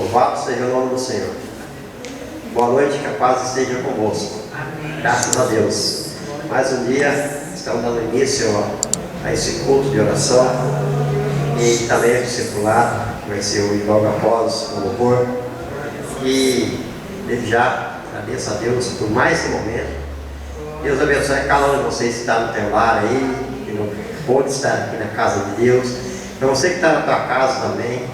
Louvado seja o nome do Senhor. Boa noite, que a paz esteja convosco. Amém. Graças a Deus. Mais um dia, estamos dando início a esse culto de oração e também o discipulado, que vai ser logo após o louvor. E desde já agradeço a Deus por mais esse momento. Deus abençoe cada um de vocês que está no teu lar aí, que não pôde estar aqui na casa de Deus. Para você que está na tua casa também,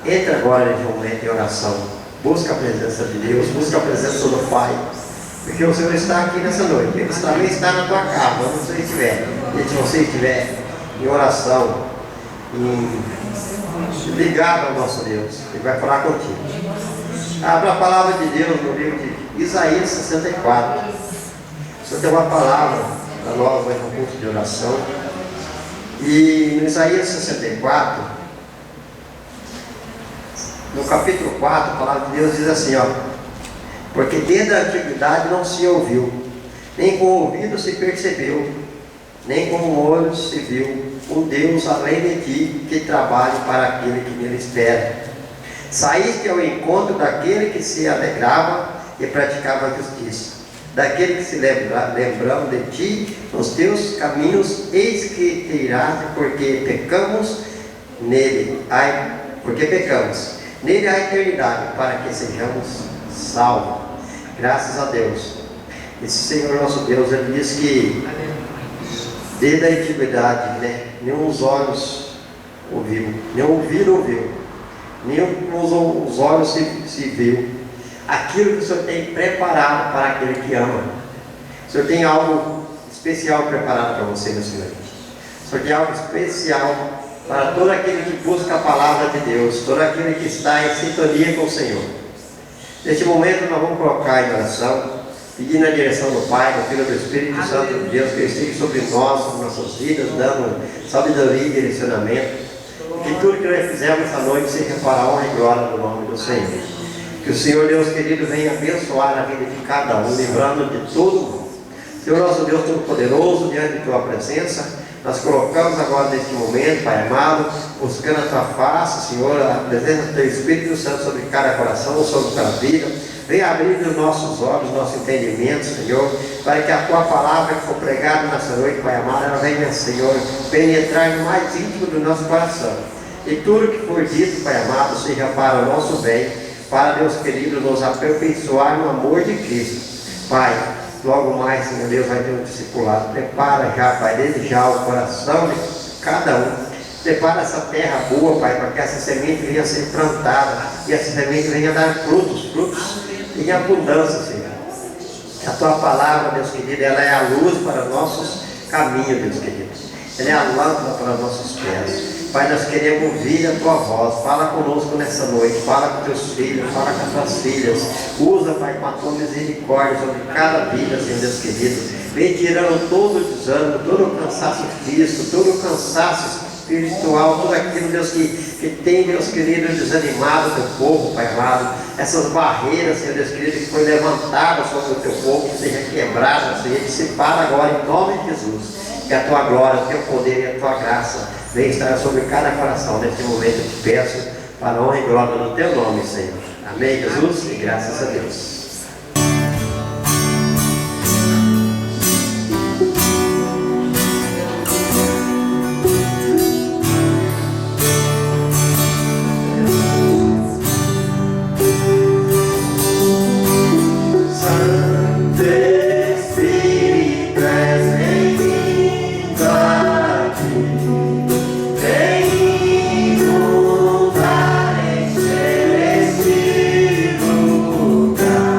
entra agora nesse momento de oração. Busca a presença de Deus, busca a presença do Pai. Porque o Senhor está aqui nessa noite. Ele também está na tua casa, onde você estiver. E se você estiver em oração, ligado ao nosso Deus, Ele vai falar contigo. Abra a palavra de Deus no livro de Isaías 64. Só tem uma palavra para nós, vai no curso de oração. E no Isaías 64, no capítulo 4, a palavra de Deus diz assim, ó: porque desde a antiguidade não se ouviu, nem com o ouvido se percebeu, nem com o olho se viu, um Deus além de ti, que trabalhe para aquele que nele espera. Saíste ao encontro daquele que se alegrava e praticava a justiça, daquele que se lembrando de ti nos teus caminhos, eis que te iraste, porque pecamos nele, nele há eternidade, para que sejamos salvos. Graças a Deus. Esse Senhor nosso Deus, Ele diz que desde a antiguidade, nenhum os olhos ouviu, nem ouvido ouviu, nem os olhos se viu aquilo que o Senhor tem preparado para aquele que ama. O Senhor tem algo especial preparado para você nessa noite. O Senhor tem algo especial para todo aquele que busca a palavra de Deus, todo aquele que está em sintonia com o Senhor. Neste momento nós vamos colocar em oração, pedindo a direção do Pai, do Filho e do Espírito Santo de Deus, que Ele esteja sobre nós, sobre nossas vidas, dando sabedoria e direcionamento. Que tudo que nós fizermos essa noite seja para a honra e glória do nome do Senhor. Que o Senhor Deus querido venha abençoar a vida de cada um, livrando de todo mundo. Senhor nosso Deus Todo-Poderoso, diante de Tua presença, nós colocamos agora neste momento, Pai amado, buscando a Tua face, Senhor, a presença do Teu Espírito Santo sobre cada coração, sobre cada vida. Venha abrir os nossos olhos, nosso entendimento, Senhor, para que a Tua palavra que for pregada nessa noite, Pai amado, ela venha, Senhor, penetrar no mais íntimo do nosso coração. E tudo que for dito, Pai amado, seja para o nosso bem, para, Deus querido, nos aperfeiçoar no amor de Cristo. Pai, logo mais, Senhor Deus, vai ter um discipulado. Prepara já, Pai, desde já o coração de cada um. Prepara essa terra boa, Pai, para que essa semente venha a ser plantada e essa semente venha a dar frutos em abundância, Senhor. A Tua palavra, Deus querido, ela é a luz para nossos caminhos, Deus querido. Ela é a lâmpada para nossos pés. Pai, nós queremos ouvir a Tua voz. Fala conosco nessa noite. Fala com Teus filhos, fala com as Tuas filhas. Usa, Pai, com a Tua misericórdia sobre cada vida, Senhor Deus querido. Vem tirando todo o desânimo, todo o cansaço físico, todo o cansaço espiritual, tudo aquilo, Deus, que tem, Deus querido, desanimado o Teu povo, Pai amado. Essas barreiras, Senhor Deus querido, que foi levantada sobre o Teu povo, que seja quebrada, Senhor, dissipar agora em nome de Jesus. Que a Tua glória, o Teu poder e a Tua graça venha estar sobre cada coração. Neste momento eu te peço, para a honra e glória do Teu nome, Senhor. Amém, Jesus, e graças a Deus. Lugar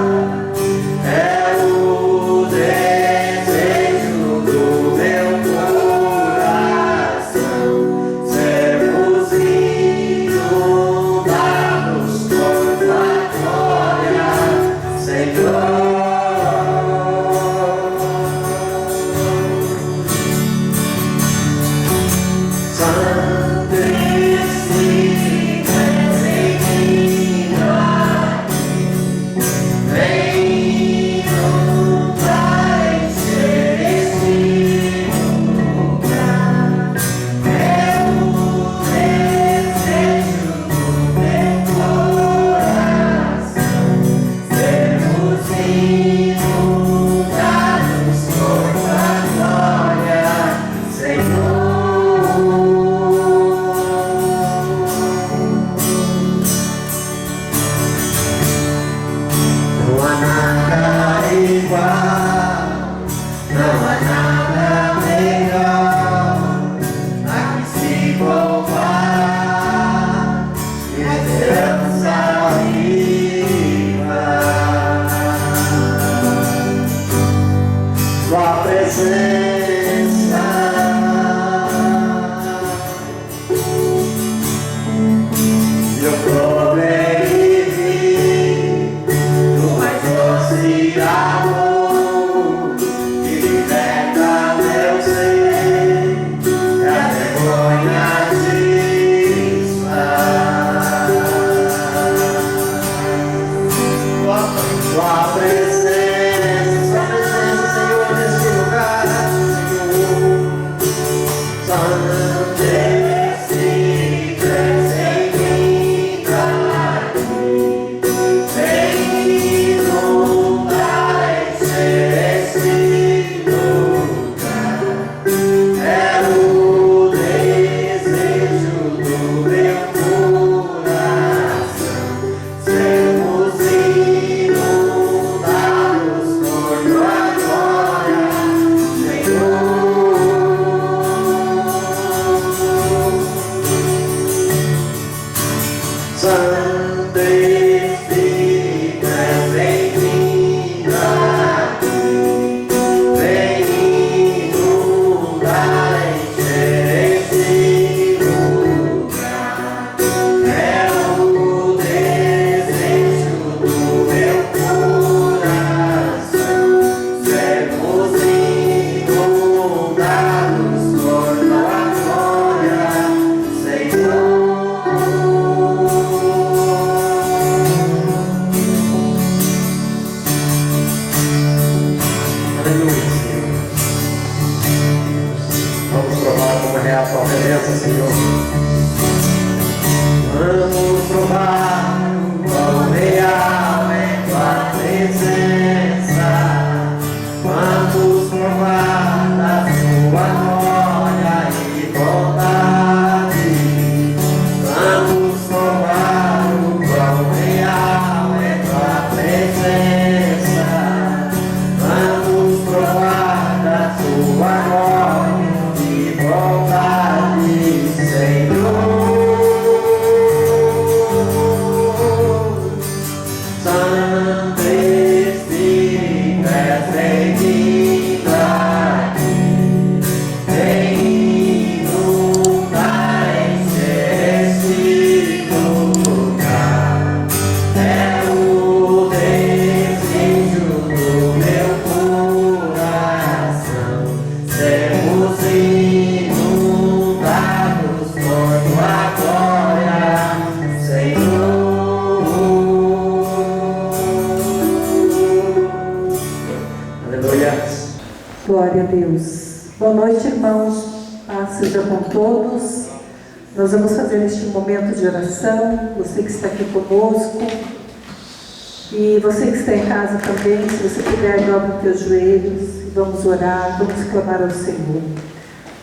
Glória a Deus. Boa noite, irmãos. Paz seja com todos. Nós vamos fazer este momento de oração. Você que está aqui conosco e você que está em casa também, se você puder, dobre os teus joelhos e vamos orar, vamos clamar ao Senhor.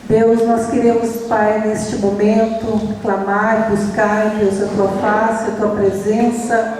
Deus, nós queremos, Pai, neste momento, clamar, buscar, Deus, a Tua face, a Tua presença,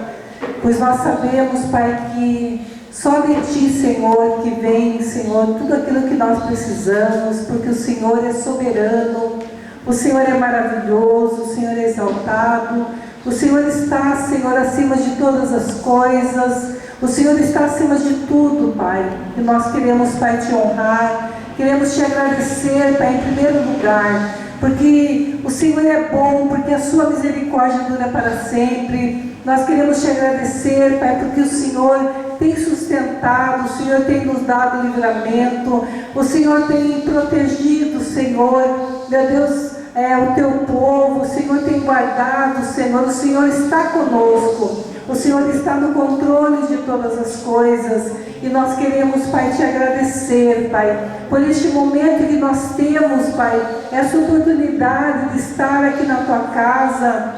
pois nós sabemos, Pai, que só de Ti, Senhor, que vem, Senhor, tudo aquilo que nós precisamos, porque o Senhor é soberano, o Senhor é maravilhoso, o Senhor é exaltado, o Senhor está, Senhor, acima de todas as coisas, o Senhor está acima de tudo, Pai, e nós queremos, Pai, Te honrar, queremos Te agradecer, Pai, em primeiro lugar, porque o Senhor é bom, porque a Sua misericórdia dura para sempre. Nós queremos Te agradecer, Pai, porque o Senhor tem sustentado, o Senhor tem nos dado livramento, o Senhor tem protegido, Senhor, meu Deus, o Teu povo, o Senhor tem guardado, Senhor, o Senhor está conosco, o Senhor está no controle de todas as coisas, e nós queremos, Pai, Te agradecer, Pai, por este momento que nós temos, Pai, essa oportunidade de estar aqui na Tua casa,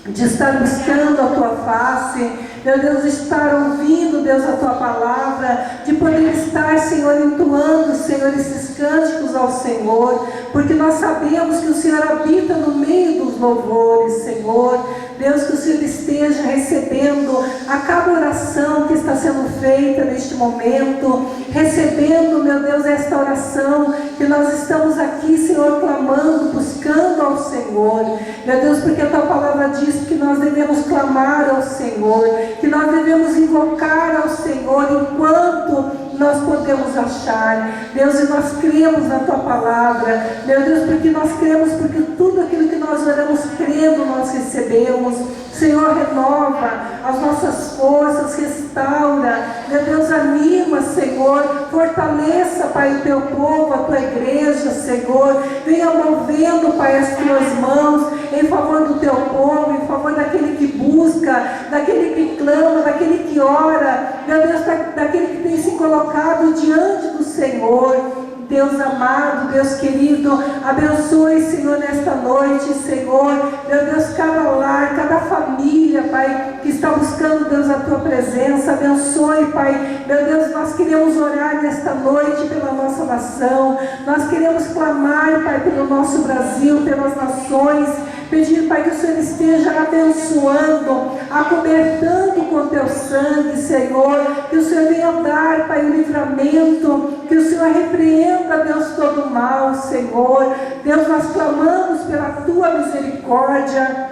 de estar buscando a Tua face, meu Deus, de estar ouvindo, Deus, a Tua palavra, de poder estar, Senhor, entoando, Senhor, esses cânticos ao Senhor, porque nós sabemos que o Senhor habita no meio dos louvores, Senhor. Deus, que o Senhor esteja recebendo a cada oração que está sendo feita neste momento, recebendo, meu Deus, esta oração que nós estamos aqui, Senhor, clamando, buscando ao Senhor, meu Deus, porque a Tua palavra diz que nós devemos clamar ao Senhor, que nós devemos invocar ao Senhor enquanto nós podemos achar, Deus, e nós cremos na Tua palavra, meu Deus, porque nós cremos, porque tudo aquilo que nós oramos crendo, nós recebemos. Senhor, renova as nossas forças, restaura, meu Deus, anima, Senhor, fortaleça, Pai, o Teu povo, a Tua igreja, Senhor, venha movendo, Pai, as Tuas mãos em favor do Teu povo, em favor daquele que busca, daquele que clama, daquele que ora, meu Deus, daquele que tem se colocado diante do Senhor. Deus amado, Deus querido, abençoe, Senhor, nesta noite, Senhor, meu Deus, cada lar, cada família, Pai, que está buscando, Deus, a Tua presença, abençoe, Pai, meu Deus, nós queremos orar nesta noite pela nossa nação, nós queremos clamar, Pai, pelo nosso Brasil, pelas nações, pedir, Pai, que o Senhor esteja abençoando, acobertando com Teu sangue, Senhor, que o Senhor venha dar, Pai, o livramento, que o Senhor repreenda, Deus, todo o mal, Senhor. Deus, nós clamamos pela Tua misericórdia,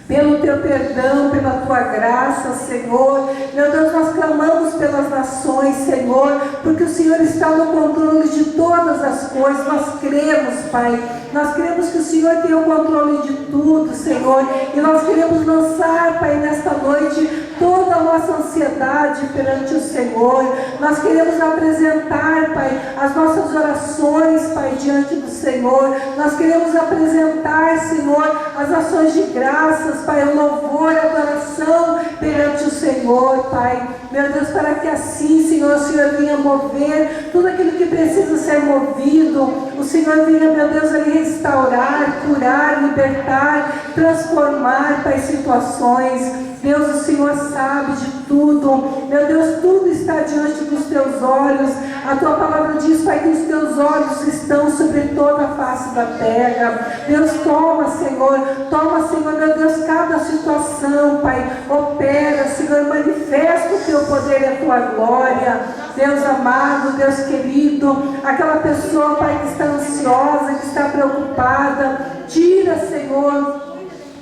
pelo Teu perdão, pela Tua graça, Senhor. Meu Deus, nós clamamos pelas nações, Senhor, porque o Senhor está no controle de todas as coisas. Nós cremos, Pai, nós queremos que o Senhor tenha o controle de tudo, Senhor, e nós queremos lançar, Pai, nesta noite toda a nossa ansiedade perante o Senhor. Nós queremos apresentar, Pai, as nossas orações, Pai, diante do Senhor. Nós queremos apresentar, Senhor, as ações de graças, Pai, o louvor, a adoração perante o Senhor, Pai. Meu Deus, para que assim, Senhor, o Senhor venha mover tudo aquilo que precisa ser movido. O Senhor venha, meu Deus, ali restaurar, curar, libertar, transformar, Pai, situações. Deus, o Senhor sabe de tudo. Meu Deus, tudo está diante dos Teus olhos. A Tua palavra diz, Pai, que os Teus olhos estão sobre toda a face da terra. Deus, toma, Senhor, meu Deus, cada situação, Pai, opera, Senhor, manifesta o Teu poder e a Tua glória. Deus amado, Deus querido, aquela pessoa, Pai, que está ansiosa, que está preocupada, tira, Senhor,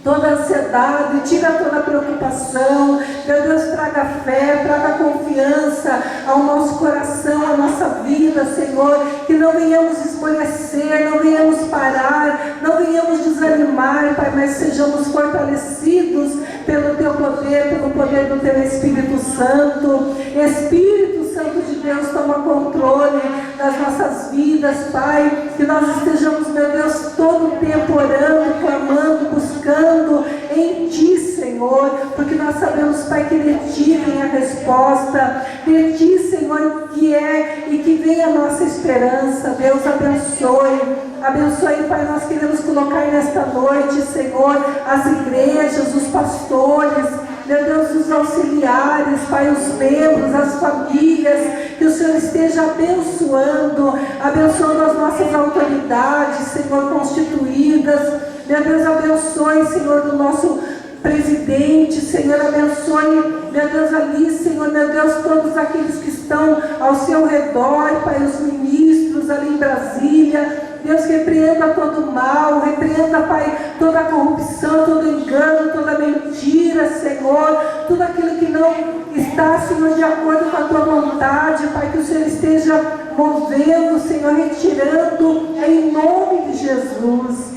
toda ansiedade, tira toda preocupação. Meu Deus, traga fé, traga confiança ao nosso coração, à nossa vida, Senhor, que não venhamos esmorecer, não venhamos parar, não venhamos desanimar, Pai, mas sejamos fortalecidos pelo Teu poder, pelo poder do Teu Espírito Santo. Espírito Santo de Deus, toma controle das nossas vidas, Pai, que nós estejamos, meu Deus, todo o tempo orando, clamando, buscando em Ti, Senhor, porque nós sabemos, Pai, que de Ti vem a resposta, de Ti, Senhor, que é e que vem a nossa esperança. Deus, abençoe, Pai, nós queremos colocar nesta noite, Senhor, as igrejas, os pastores, meu Deus, os auxiliares, Pai, os membros, as famílias, que o Senhor esteja abençoando as nossas autoridades, Senhor, constituídas. Meu Deus, abençoe, Senhor, do nosso presidente, Senhor, abençoe, meu Deus, ali, Senhor, meu Deus, todos aqueles que estão ao Seu redor, Pai, os ministros ali em Brasília. Deus, repreenda todo o mal, repreenda, Pai, toda a corrupção, todo engano, toda mentira, Senhor, tudo aquilo que não está, Senhor, de acordo com a Tua vontade, Pai, que o Senhor esteja movendo, Senhor, retirando, em nome de Jesus.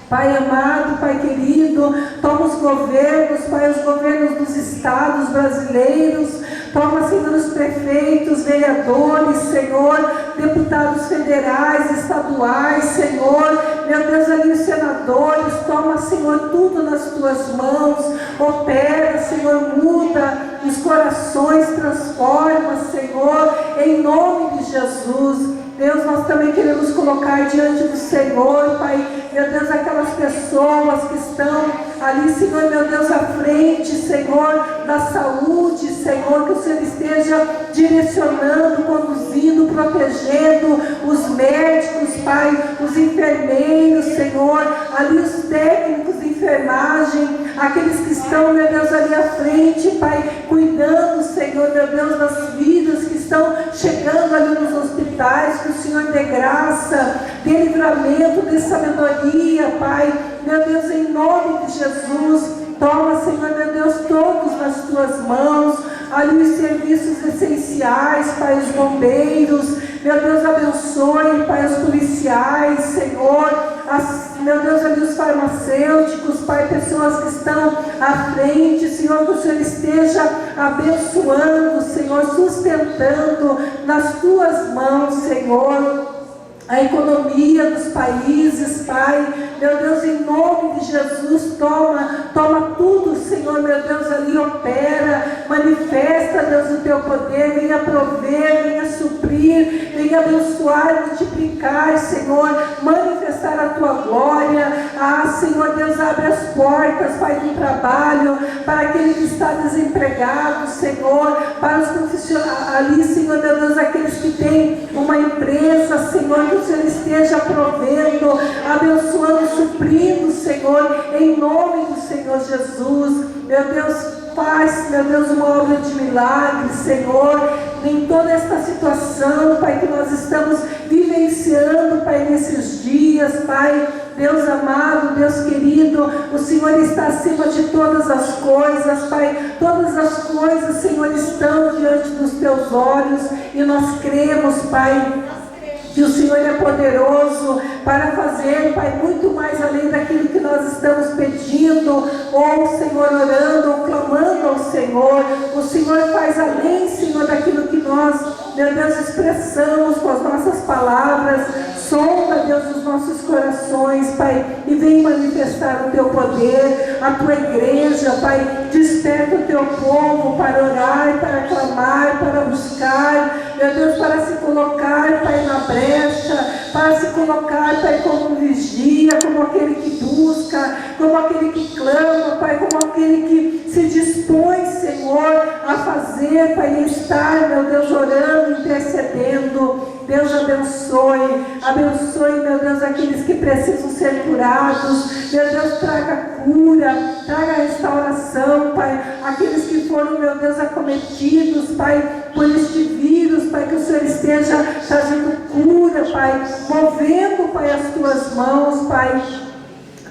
Pai amado, Pai querido, toma os governos, Pai, os governos dos estados brasileiros, toma, Senhor, os prefeitos, vereadores, Senhor, deputados federais, estaduais, Senhor, meu Deus, ali os senadores, toma, Senhor, tudo nas Tuas mãos, opera, Senhor, muda os corações, transforma, Senhor, em nome de Jesus. Deus, nós também queremos colocar diante do Senhor, Pai, meu Deus, aquelas pessoas que estão ali, Senhor, meu Deus, à frente, Senhor, da saúde, Senhor, que o Senhor esteja direcionando, conduzindo, protegendo os médicos, Pai, os enfermeiros, Senhor, ali os técnicos de enfermagem, aqueles que estão, meu Deus, ali à frente, Pai, cuidando, Senhor, meu Deus, das vidas que estão chegando ali nos hospitais, que o Senhor dê graça, dê livramento, dê sabedoria, Pai, meu Deus, em nome de Jesus. Toma, Senhor, meu Deus, todos nas Tuas mãos, ali os serviços essenciais, Pai, os bombeiros, meu Deus, abençoe, Pai, os policiais, Senhor, meu Deus, ali os farmacêuticos, Pai, pessoas que estão à frente, Senhor, que o Senhor esteja abençoando, Senhor, sustentando nas Tuas mãos, Senhor, a economia dos países, Pai, meu Deus, em nome de Jesus, toma tudo, Senhor, meu Deus, ali opera, manifesta, Deus, o Teu poder, venha prover, venha suprir, venha abençoar, multiplicar, Senhor, manifestar a Tua glória, Senhor Deus, abre as portas, Pai, do trabalho, para aquele que está desempregado, Senhor, para os profissionais, ali, Senhor, meu Deus, aqueles que têm uma empresa, Senhor, que o Senhor esteja provendo, abençoando, suprindo, Senhor, em nome do Senhor Jesus. Meu Deus, faz, meu Deus, uma obra de milagre, Senhor, em toda esta situação, Pai, que nós estamos vivenciando, Pai, nesses dias, Pai, Deus amado, Deus querido, o Senhor está acima de todas as coisas, Pai, todas as coisas, Senhor, estão diante dos Teus olhos, e nós cremos, Pai, que o Senhor é poderoso para fazer, Pai, muito mais além daquilo que nós estamos pedindo, ou, Senhor, orando, ou clamando ao Senhor. O Senhor faz além, Senhor, daquilo que nós, meu Deus, expressamos com as nossas palavras. Sonda, Deus, os nossos corações, Pai, e vem manifestar o Teu poder, a Tua igreja, Pai, desperta o Teu povo para orar, para clamar, para buscar, meu Deus, para se colocar, Pai, na brecha, para se colocar, Pai, como um vigia, como aquele que busca, como aquele que clama, Pai, como aquele que se dispõe, Senhor, a fazer, Pai, e estar, meu Deus, orando, intercedendo. Deus abençoe, meu Deus, aqueles que precisam ser curados, meu Deus, traga cura, traga restauração, Pai, aqueles que foram, meu Deus, acometidos, Pai, por este vírus, Pai, que o Senhor esteja trazendo cura, Pai, movendo, Pai, as Tuas mãos, Pai.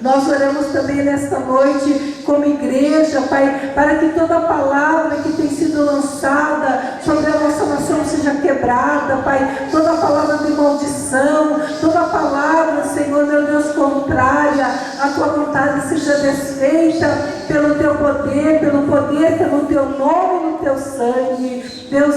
Nós oramos também nesta noite como igreja, Pai, para que toda palavra que tem sido lançada sobre a nossa nação seja quebrada, Pai, toda palavra de maldição, toda palavra, Senhor, meu Deus, contrária à Tua vontade seja desfeita pelo Teu poder, pelo Teu nome e no Teu sangue. Deus,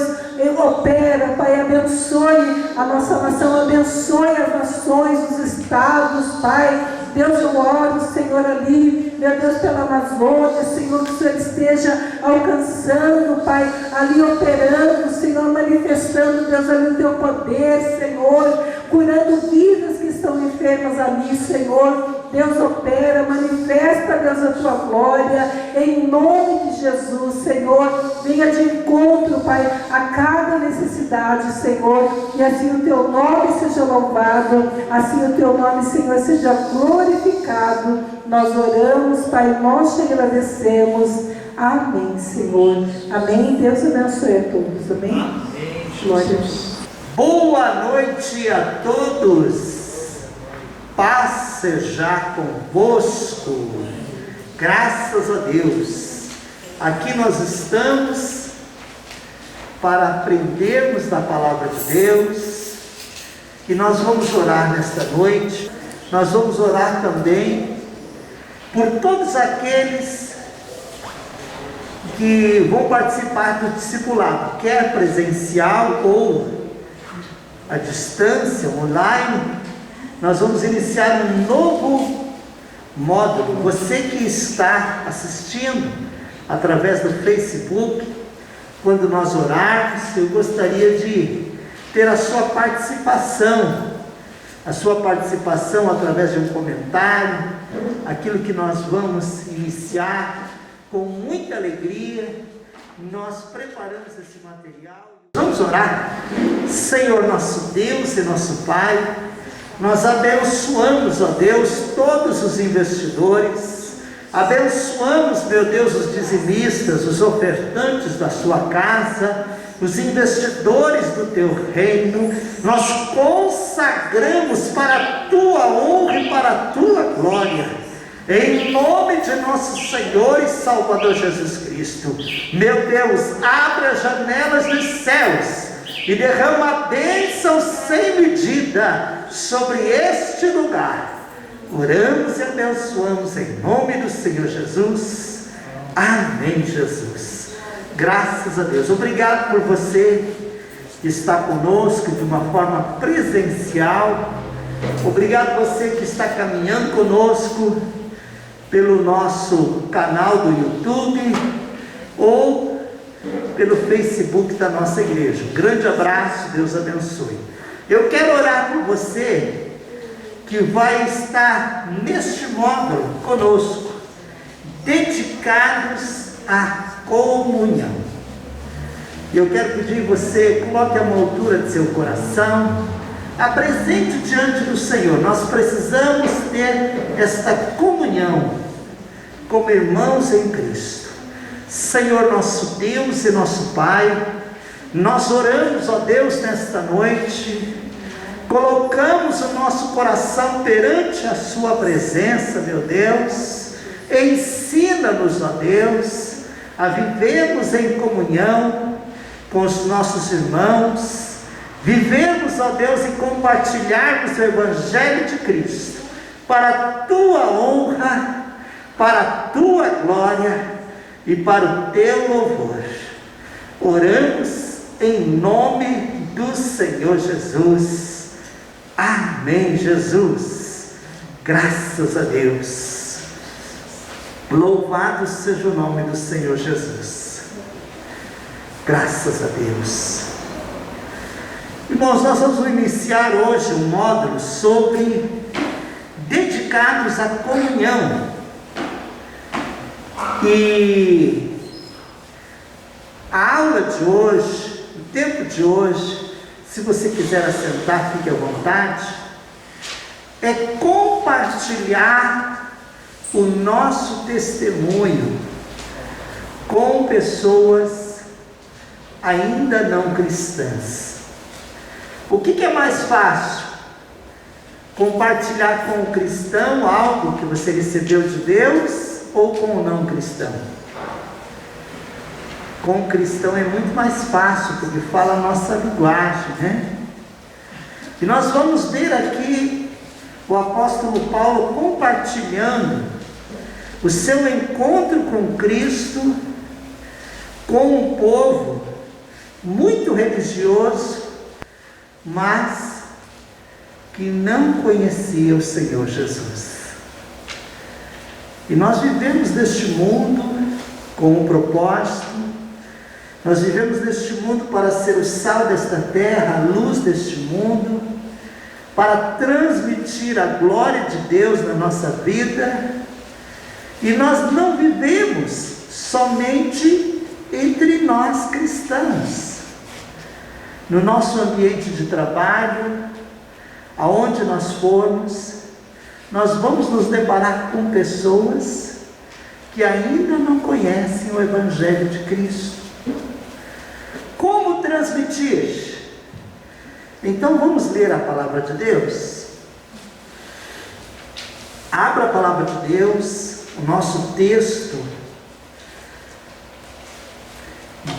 opera, Pai, abençoe a nossa nação, abençoe as nações, os estados, Pai. Deus, eu oro, Senhor, ali, meu Deus, pela Amazônia, Senhor, que o Senhor esteja alcançando, Pai, ali operando, Senhor, manifestando, Deus, ali o Teu poder, Senhor, curando vidas que estão enfermas ali, Senhor. Deus, opera, manifesta, Deus, a Tua glória, em nome de Jesus, Senhor, venha de encontro, Pai, a cada necessidade, Senhor, e assim o Teu nome seja louvado, assim o Teu nome, Senhor, seja glorificado. Nós oramos, Pai, nós Te agradecemos. Amém, Senhor. Amém. Deus abençoe a todos. Amém. Amém. Glória a Deus. Boa noite a todos. Paz seja convosco. Graças a Deus. Aqui nós estamos para aprendermos da palavra de Deus. E nós vamos orar nesta noite. Nós vamos orar também por todos aqueles que vão participar do discipulado, quer presencial ou à distância, online. Nós vamos iniciar um novo módulo. Você que está assistindo através do Facebook, quando nós orarmos, eu gostaria de ter a sua participação através de um comentário, aquilo que nós vamos iniciar com muita alegria. Nós preparamos esse material. Vamos orar. Senhor nosso Deus e nosso Pai, nós abençoamos, ó Deus, todos os investidores, abençoamos, meu Deus, os dizimistas, os ofertantes da sua casa, os investidores do Teu reino. Nós consagramos para a Tua honra e para a Tua glória Em nome de nosso Senhor e Salvador Jesus Cristo. Meu Deus, abra as janelas dos céus e derrama a bênção sem medida sobre este lugar. Oramos e abençoamos em nome do Senhor Jesus. Amém, Jesus. Graças a Deus. Obrigado por você que está conosco de uma forma presencial. Obrigado você que está caminhando conosco pelo nosso canal do YouTube ou pelo Facebook da nossa igreja. Um grande abraço, Deus abençoe. Eu quero orar por você que vai estar neste módulo conosco, dedicados à comunhão. Eu quero pedir você, coloque a moldura de seu coração, apresente diante do Senhor. Nós precisamos ter esta comunhão como irmãos em Cristo. Senhor nosso Deus e nosso Pai, nós oramos, ó Deus, nesta noite, colocamos o nosso coração perante a sua presença, meu Deus. Ensina-nos, ó Deus, a vivermos em comunhão com os nossos irmãos, vivemos, ó Deus, e compartilharmos o Evangelho de Cristo, para a Tua honra, para a Tua glória e para o Teu louvor. Oramos em nome do Senhor Jesus. Amém, Jesus. Graças a Deus. Louvado seja o nome do Senhor Jesus. Graças a Deus. Irmãos, nós vamos iniciar hoje um módulo sobre dedicados à comunhão. E a aula de hoje, o tempo de hoje, se você quiser assentar, fique à vontade, é compartilhar o nosso testemunho com pessoas ainda não cristãs. O que é mais fácil? Compartilhar com o cristão algo que você recebeu de Deus ou com o não cristão? Com o cristão é muito mais fácil, porque fala a nossa linguagem, né? E nós vamos ver aqui o apóstolo Paulo compartilhando o seu encontro com Cristo, com um povo muito religioso, mas que não conhecia o Senhor Jesus. E nós vivemos neste mundo com um propósito. Nós vivemos neste mundo para ser o sal desta terra, a luz deste mundo, para transmitir a glória de Deus na nossa vida. E nós não vivemos somente entre nós cristãos. No nosso ambiente de trabalho, aonde nós formos, nós vamos nos deparar com pessoas que ainda não conhecem o Evangelho de Cristo. Como transmitir? Então vamos ler a palavra de Deus. Abra a palavra de Deus, o nosso texto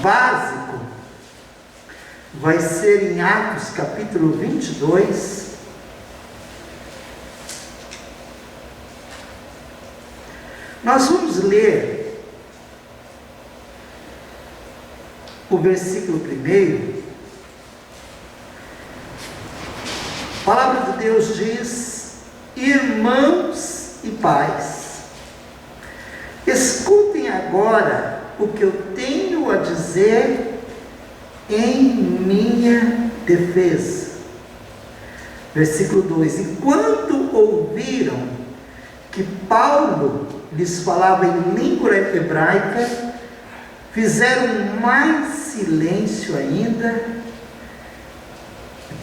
básico vai ser em Atos capítulo 22. Nós vamos ler o versículo 1. A palavra de Deus diz: irmãos e pais, escutem agora o que eu tenho a dizer em minha defesa. Versículo 2: enquanto ouviram que Paulo lhes falava em língua hebraica, fizeram mais silêncio ainda.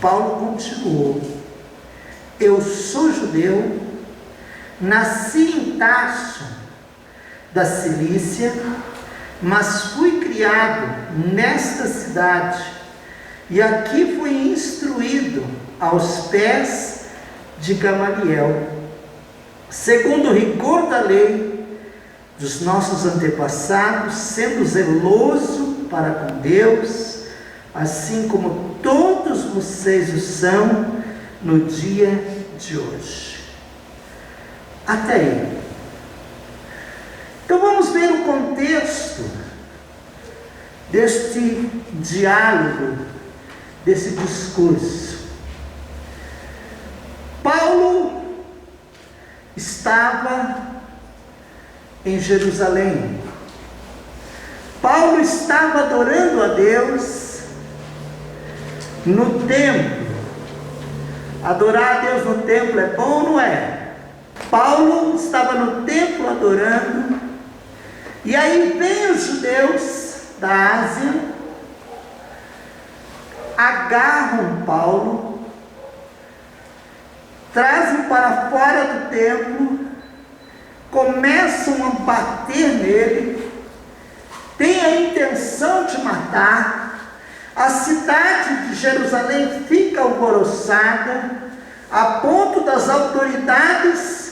Paulo continuou: eu sou judeu, nasci em Tarso da Cilícia, mas fui criado nesta cidade, e aqui fui instruído aos pés de Gamaliel, segundo o rigor da lei dos nossos antepassados, sendo zeloso para com Deus, assim como todos vocês o são no dia de hoje. Até aí. Então vamos ver o contexto deste diálogo, desse discurso. Paulo estava em Jerusalém. Paulo estava adorando a Deus no templo. Adorar a Deus no templo é bom ou não é? Paulo estava no templo adorando, e aí vem os judeus da Ásia, agarram Paulo, trazem para fora do templo, começam a bater nele, têm a intenção de matar. A cidade de Jerusalém fica alvoroçada, a ponto das autoridades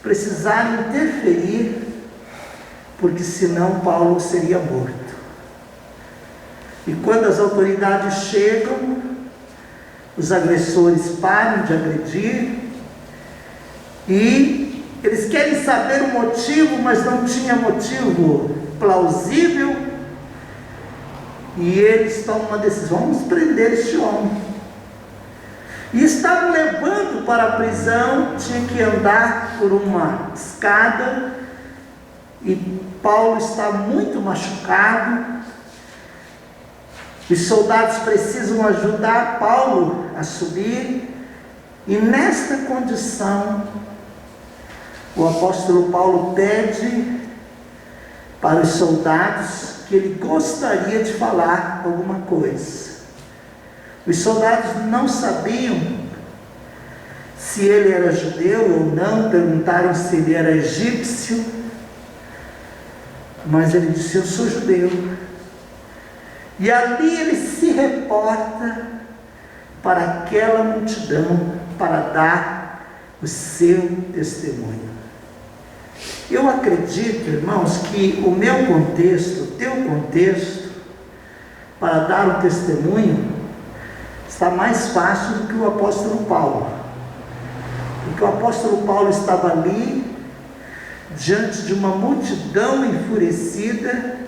precisarem interferir, porque senão Paulo seria morto. E quando as autoridades chegam, os agressores param de agredir, e eles querem saber o motivo, mas não tinha motivo plausível, e eles tomam uma decisão: vamos prender este homem. E estavam levando para a prisão, tinha que andar por uma escada, e Paulo está muito machucado. Os soldados precisam ajudar Paulo a subir, e nesta condição, o apóstolo Paulo pede para os soldados que ele gostaria de falar alguma coisa. Os soldados não sabiam se ele era judeu ou não, perguntaram se ele era egípcio, mas ele disse: eu sou judeu. E ali ele se reporta para aquela multidão para dar o seu testemunho. Eu acredito, irmãos, que o meu contexto, o teu contexto, para dar o testemunho, está mais fácil do que o apóstolo Paulo. Porque o apóstolo Paulo estava ali, diante de uma multidão enfurecida,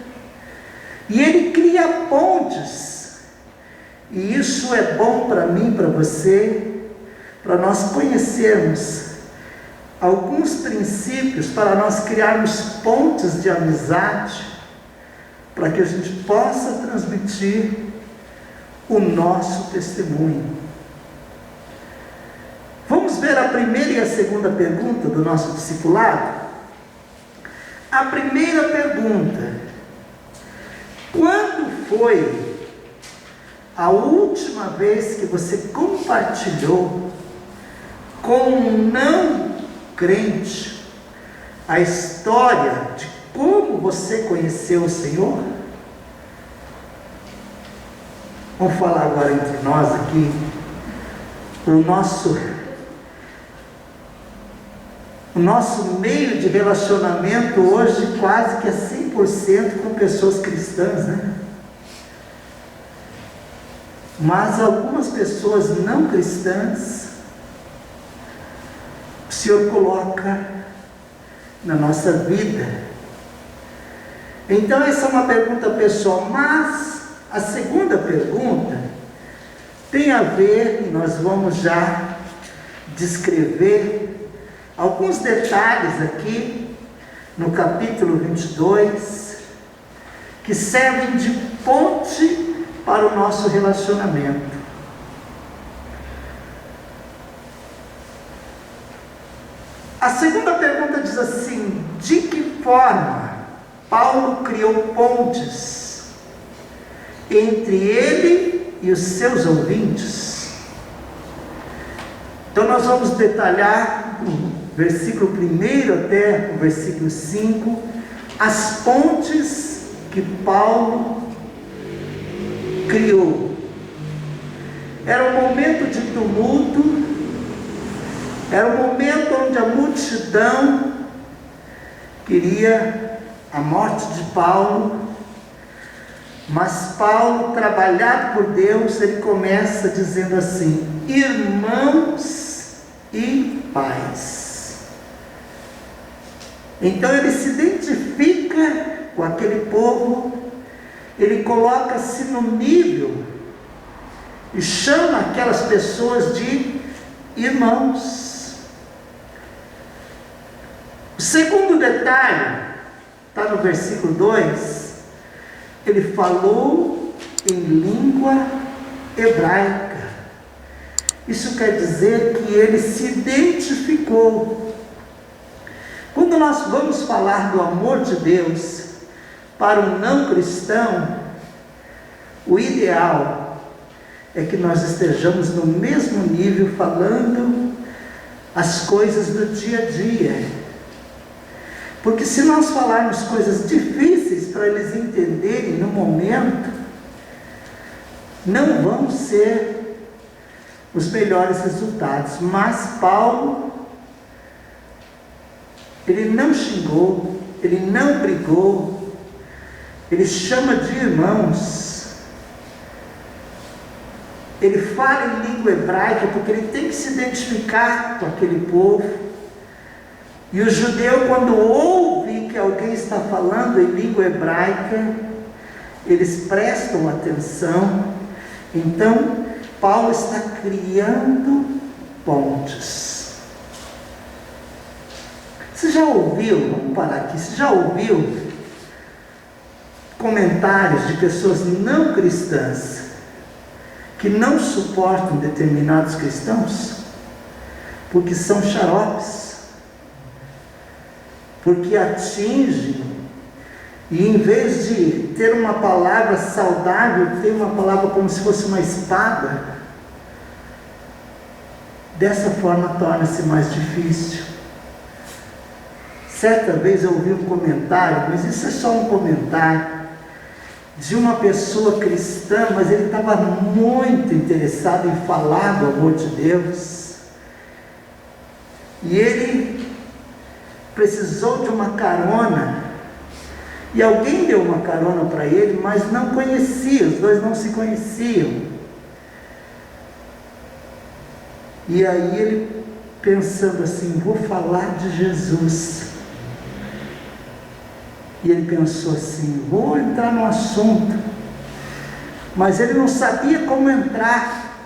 e ele cria pontes. E isso é bom para mim, para você, para nós conhecermos alguns princípios, para nós criarmos pontes de amizade, para que a gente possa transmitir o nosso testemunho. Vamos ver a primeira e a segunda pergunta do nosso discipulado? A primeira pergunta: quando foi a última vez que você compartilhou com um não crente a história de como você conheceu o Senhor? Vamos falar agora entre nós aqui. O nosso meio de relacionamento hoje quase que é 100% com pessoas cristãs, né? Mas algumas pessoas não cristãs, o Senhor coloca na nossa vida. Então essa é uma pergunta pessoal, mas a segunda pergunta tem a ver, e nós vamos já descrever alguns detalhes aqui no capítulo 22, que servem de ponte para o nosso relacionamento. A segunda pergunta diz assim: de que forma Paulo criou pontes entre ele e os seus ouvintes? Então nós vamos detalhar do versículo 1 até o versículo 5 as pontes que Paulo criou. Era um momento de tumulto, Era um momento onde a multidão queria a morte de Paulo, mas Paulo, trabalhado por Deus, ele começa dizendo assim: irmãos e pais. Então ele se identifica com aquele povo, ele coloca-se no nível e chama aquelas pessoas de irmãos. O segundo detalhe está no versículo 2. Ele falou em língua hebraica. Isso quer dizer que ele se identificou. Quando nós vamos falar do amor de Deus para um não cristão, o ideal é que nós estejamos no mesmo nível, falando as coisas do dia a dia. Porque se nós falarmos coisas difíceis para eles entenderem no momento, não vão ser os melhores resultados. Mas Paulo, ele não xingou, ele não brigou, ele chama de irmãos. Ele fala em língua hebraica porque ele tem que se identificar com aquele povo. E o judeu, quando ouve que alguém está falando em língua hebraica, eles prestam atenção. Então, Paulo está criando pontes. Você já ouviu, vamos parar aqui, você já ouviu comentários de pessoas não cristãs que não suportam determinados cristãos? Porque são xaropes. Porque atingem, e em vez de ter uma palavra saudável, tem uma palavra como se fosse uma espada. Dessa forma torna-se mais difícil. Certa vez eu ouvi um comentário, mas isso é só um comentário, de uma pessoa cristã, mas ele estava muito interessado em falar do amor de Deus, e ele precisou de uma carona, e alguém deu uma carona para ele, mas não conhecia, os dois não se conheciam. E aí ele pensando assim, vou falar de Jesus. E ele pensou assim, vou entrar no assunto, mas ele não sabia como entrar.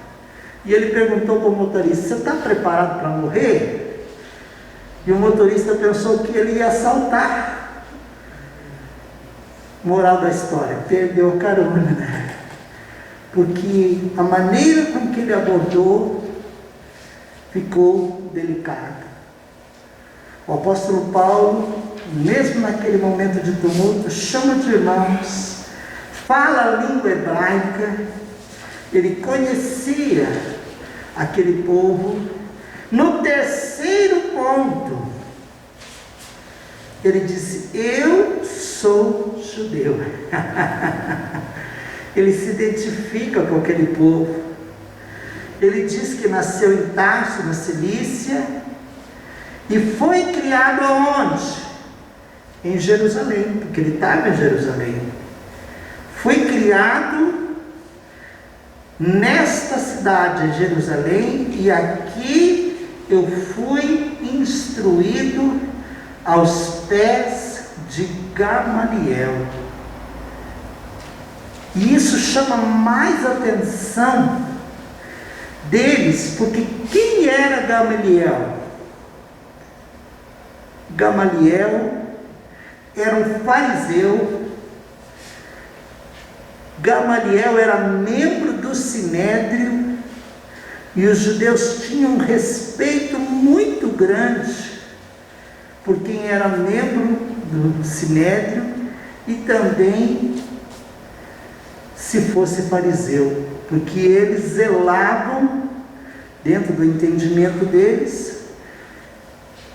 E ele perguntou para o motorista, você está preparado para morrer? E o motorista pensou que ele ia assaltar. Moral da história, perdeu a carona, né? Porque a maneira com que ele abordou ficou delicada. O apóstolo Paulo, mesmo naquele momento de tumulto, chama de irmãos, fala a língua hebraica, ele conhecia aquele povo. No terceiro ponto, ele disse, eu sou judeu. Ele se identifica com aquele povo. Ele diz que nasceu em Tarso, na Cilícia, e foi criado aonde? Em Jerusalém, porque ele estava em Jerusalém. Foi criado nesta cidade, Jerusalém, e aqui eu fui instruído aos pés de Gamaliel. E isso chama mais atenção deles, porque quem era Gamaliel? Gamaliel era um fariseu. Gamaliel era membro do Sinédrio, e os judeus tinham um respeito muito grande por quem era membro do Sinédrio e também se fosse fariseu, porque eles zelavam, dentro do entendimento deles,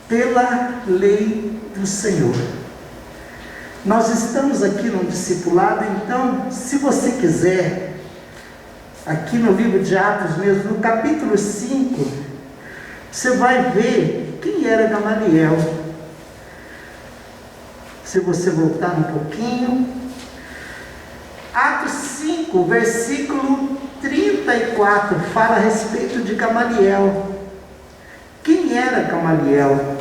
pela lei do Senhor. Nós estamos aqui no discipulado, então, se você quiser, aqui no livro de Atos mesmo, no capítulo 5, você vai ver quem era Gamaliel. Se você voltar um pouquinho, Atos 5, versículo 34, fala a respeito de Gamaliel. Quem era Gamaliel?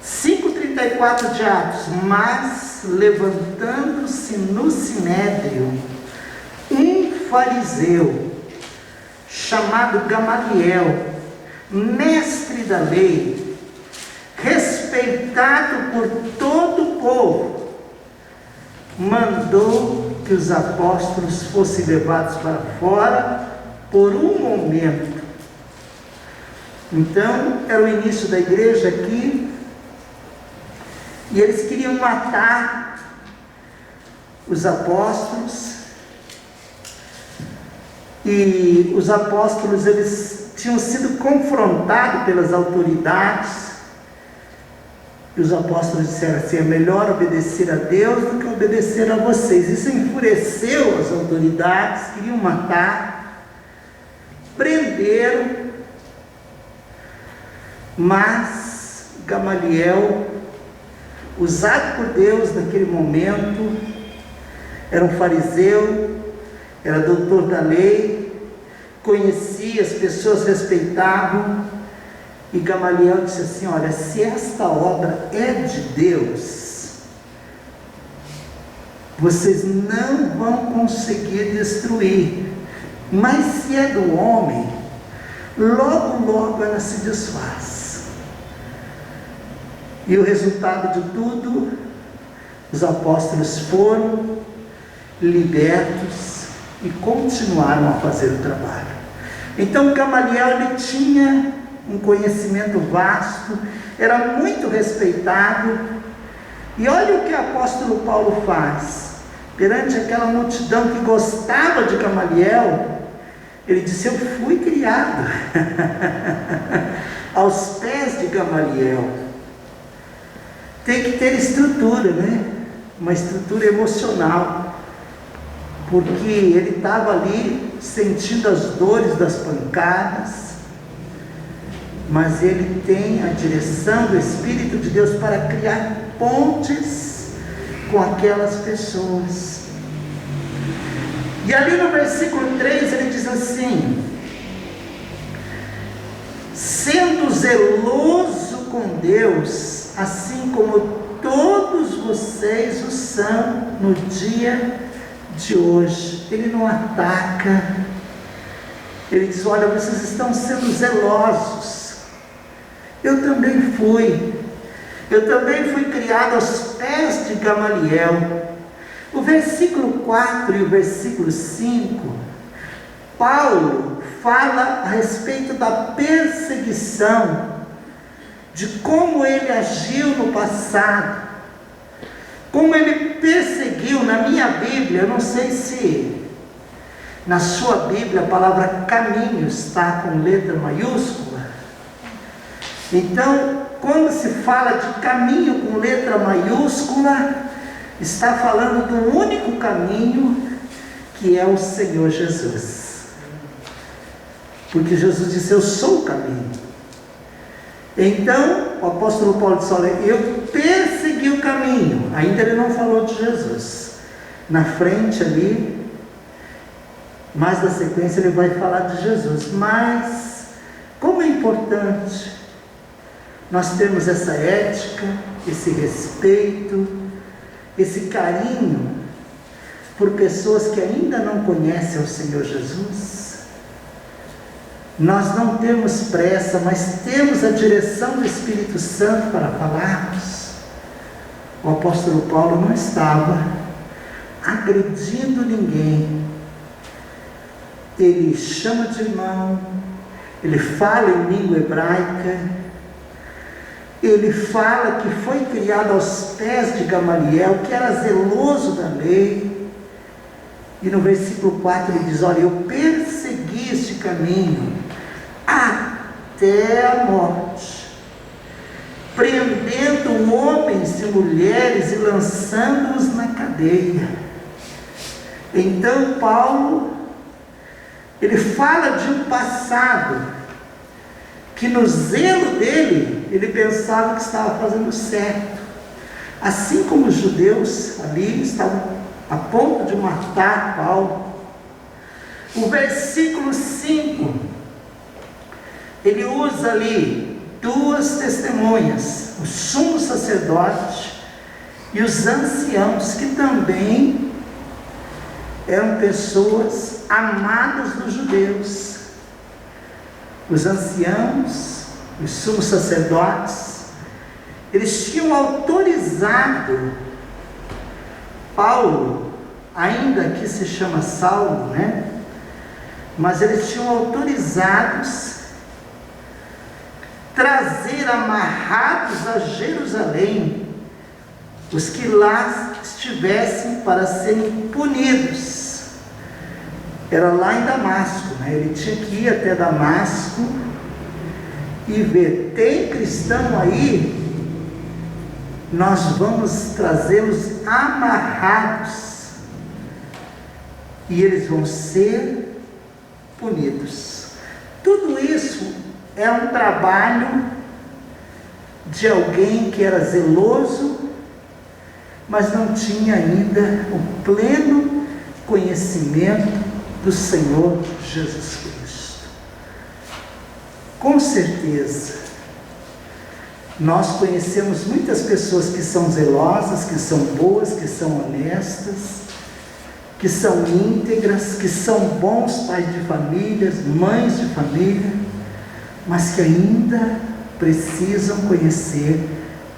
5:34 de Atos. Mas, levantando-se no sinédrio, um fariseu, chamado Gamaliel, mestre da lei, respeitado por todo o povo, mandou que os apóstolos fossem levados para fora por um momento. Então, era o início da igreja aqui, e eles queriam matar os apóstolos, e os apóstolos, eles tinham sido confrontados pelas autoridades, e os apóstolos disseram assim: é melhor obedecer a Deus do que obedecer a vocês. Isso enfureceu as autoridades, queriam matar, prenderam, mas Gamaliel, usado por Deus naquele momento, era um fariseu, era doutor da lei, conhecia, as pessoas respeitavam. E Gamaliel disse assim: olha, se esta obra é de Deus, vocês não vão conseguir destruir, mas se é do homem, logo logo ela se desfaz. E o resultado de tudo, os apóstolos foram libertos e continuaram a fazer o trabalho. Então Gamaliel, ele tinha um conhecimento vasto, era muito respeitado. E olha o que o apóstolo Paulo faz perante aquela multidão que gostava de Gamaliel. Ele disse: eu fui criado aos pés de Gamaliel. Tem que ter estrutura, né? Uma estrutura emocional, porque ele estava ali sentindo as dores das pancadas, mas ele tem a direção do Espírito de Deus para criar pontes com aquelas pessoas. E ali no versículo 3 ele diz assim: sendo zeloso com Deus, assim como todos vocês o são no dia de hoje. Ele não ataca, ele diz: olha, vocês estão sendo zelosos. Eu também fui criado aos pés de Gamaliel. O versículo 4 e o versículo 5, Paulo fala a respeito da perseguição, de como ele agiu no passado, como ele perseguiu. Na minha Bíblia, eu não sei se na sua Bíblia a palavra caminho está com letra maiúscula. Então, quando se fala de caminho com letra maiúscula, está falando do único caminho, que é o Senhor Jesus. Porque Jesus disse: eu sou o caminho. Então, o apóstolo Paulo disse: olha, eu persegui o caminho. Ainda ele não falou de Jesus. Na frente ali, mais na sequência, ele vai falar de Jesus. Mas, como é importante nós temos essa ética, esse respeito, esse carinho por pessoas que ainda não conhecem o Senhor Jesus. Nós não temos pressa, mas temos a direção do Espírito Santo para falarmos. O apóstolo Paulo não estava agredindo ninguém. Ele chama de irmão, ele fala em língua hebraica, ele fala que foi criado aos pés de Gamaliel, que era zeloso da lei. E no versículo 4 ele diz: olha, eu persegui este caminho até a morte, prendendo homens e mulheres e lançando-os na cadeia. Então Paulo, ele fala de um passado que no zelo dele, ele pensava que estava fazendo certo. Assim como os judeus ali estavam a ponto de matar Paulo. O versículo 5, ele usa ali duas testemunhas, o sumo sacerdote e os anciãos, que também eram pessoas amadas dos judeus. Os anciãos, os sumos sacerdotes, eles tinham autorizado Paulo, ainda que se chama Saulo, né? Mas eles tinham autorizados trazer amarrados a Jerusalém os que lá estivessem para serem punidos. Era lá em Damasco, né? Ele tinha que ir até Damasco e ver, tem cristão aí, nós vamos trazê-los amarrados e eles vão ser punidos. Tudo isso é um trabalho de alguém que era zeloso, mas não tinha ainda o pleno conhecimento do Senhor Jesus Cristo. Com certeza, nós conhecemos muitas pessoas que são zelosas, que são boas, que são honestas, que são íntegras, que são bons pais de famílias, mães de família, mas que ainda precisam conhecer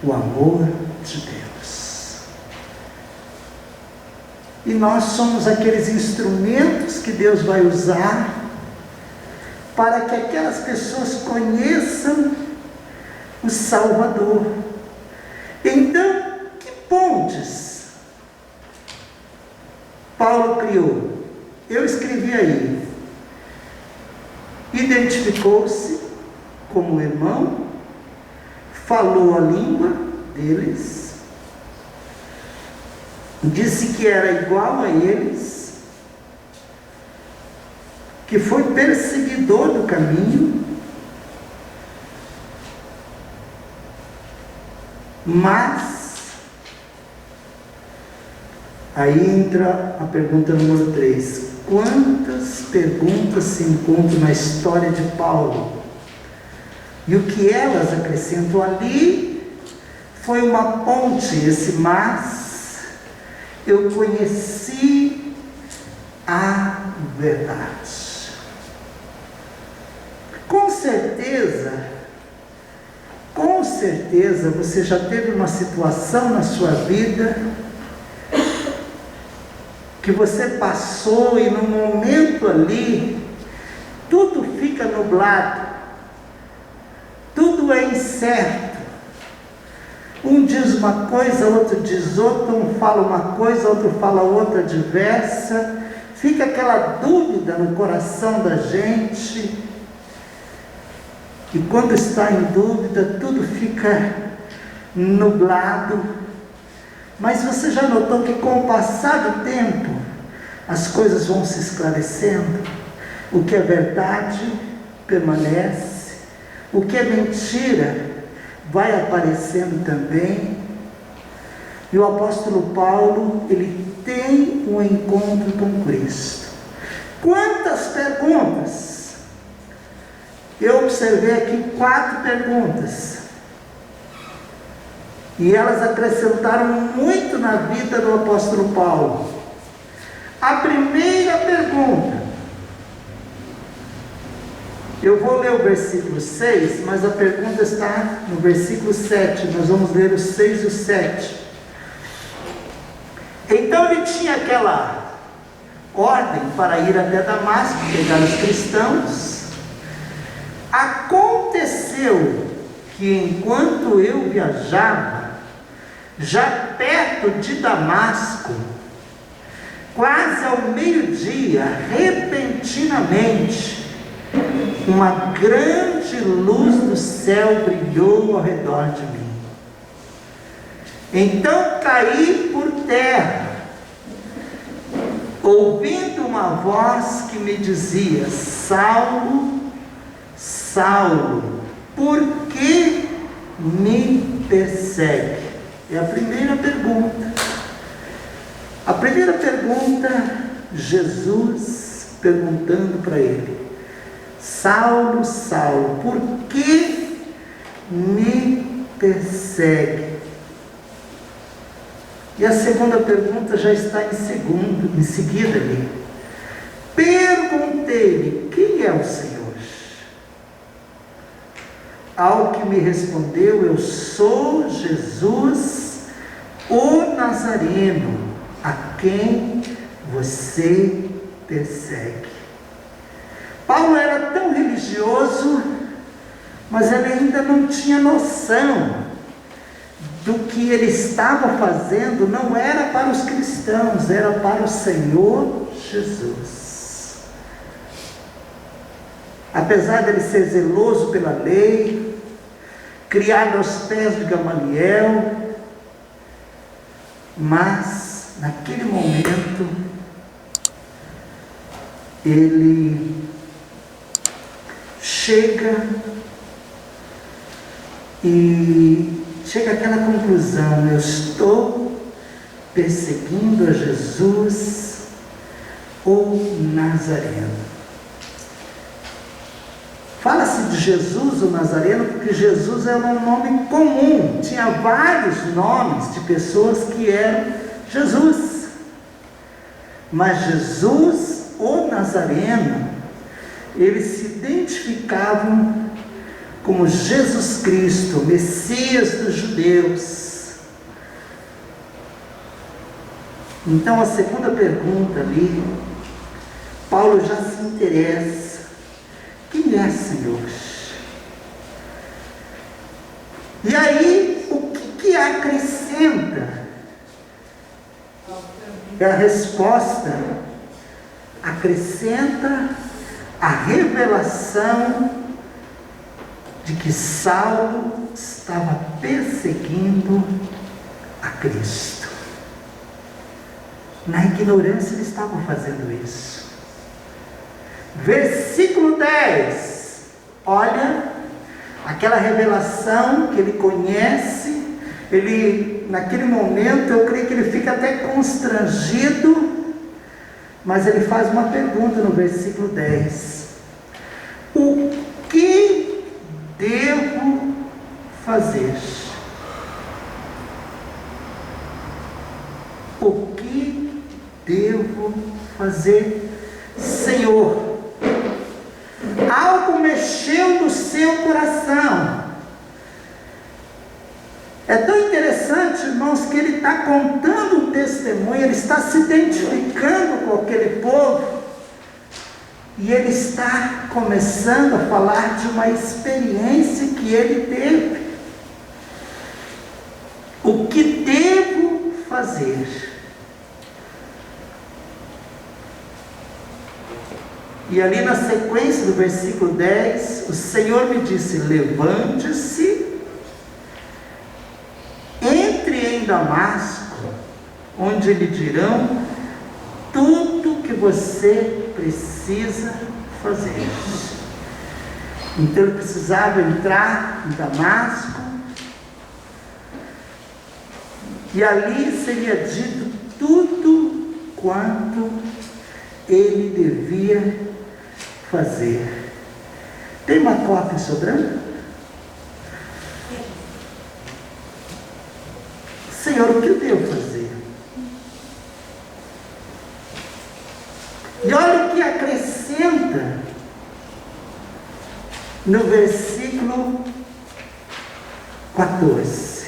o amor de Deus. E nós somos aqueles instrumentos que Deus vai usar para que aquelas pessoas conheçam o Salvador. Então, que pontes Paulo criou? Eu escrevi aí. Identificou-se como irmão, falou a língua deles, disse que era igual a eles, que foi perseguidor do caminho, mas aí entra a pergunta número 3. Quantas perguntas se encontram na história de Paulo? E o que elas acrescentam ali foi uma ponte, esse mas eu conheci a verdade. Com certeza você já teve uma situação na sua vida que você passou e no momento ali tudo fica nublado, tudo é incerto. Um diz uma coisa, outro diz outra, um fala uma coisa, outro fala outra diversa, fica aquela dúvida no coração da gente, e quando está em dúvida, tudo fica nublado. Mas você já notou que com o passar do tempo, as coisas vão se esclarecendo? O que é verdade permanece, o que é mentira vai aparecendo também. E o apóstolo Paulo, ele tem um encontro com Cristo. Quantas perguntas? Eu observei aqui 4 perguntas. E elas acrescentaram muito na vida do apóstolo Paulo. A primeira pergunta, eu vou ler o versículo 6, mas a pergunta está no versículo 7. Nós vamos ler o 6 e o 7. Então ele tinha aquela ordem para ir até Damasco, pegar os cristãos. Aconteceu que enquanto eu viajava, já perto de Damasco, quase ao meio-dia, repentinamente, uma grande luz do céu brilhou ao redor de mim. Então caí por terra, ouvindo uma voz que me dizia: Saulo, Saulo, por que me persegue? É a primeira pergunta. A primeira pergunta, Jesus perguntando para ele: Saulo, Saulo, por que me persegue? E a segunda pergunta já está em seguida ali. Perguntei-lhe: quem é o Senhor? Ao que me respondeu: eu sou Jesus, o Nazareno, a quem você persegue. Paulo era tão religioso, mas ele ainda não tinha noção do que ele estava fazendo. Não era para os cristãos, era para o Senhor Jesus. Apesar dele ser zeloso pela lei, criado aos pés de Gamaliel, mas naquele momento ele chega àquela conclusão: eu estou perseguindo a Jesus, o Nazareno. Fala-se de Jesus, o Nazareno, porque Jesus era um nome comum. Tinha vários nomes de pessoas que eram Jesus. Mas Jesus, o Nazareno, eles se identificavam como Jesus Cristo, Messias dos judeus. Então a segunda pergunta ali, Paulo já se interessa: quem é, Senhor? E aí, o que acrescenta? A resposta acrescenta a revelação de que Saulo estava perseguindo a Cristo. Na ignorância ele estava fazendo isso. Versículo 10, olha, aquela revelação que ele conhece, ele, naquele momento, eu creio que ele fica até constrangido, mas ele faz uma pergunta no versículo 10: o que devo fazer? O que devo fazer, Senhor? Algo mexeu no seu coração. É tão interessante, irmãos, que ele está contando um testemunho, ele está se identificando com aquele povo, e ele está começando a falar de uma experiência que ele teve. O que devo fazer? E ali na sequência do versículo 10, o Senhor me disse: levante-se, entre em Damasco, onde lhe dirão tudo que você precisa fazer. Então ele precisava entrar em Damasco, e ali seria dito tudo quanto ele devia fazer. Tem uma cópia sobrando? Senhor, o que eu devo fazer? E olha o que acrescenta no versículo 14.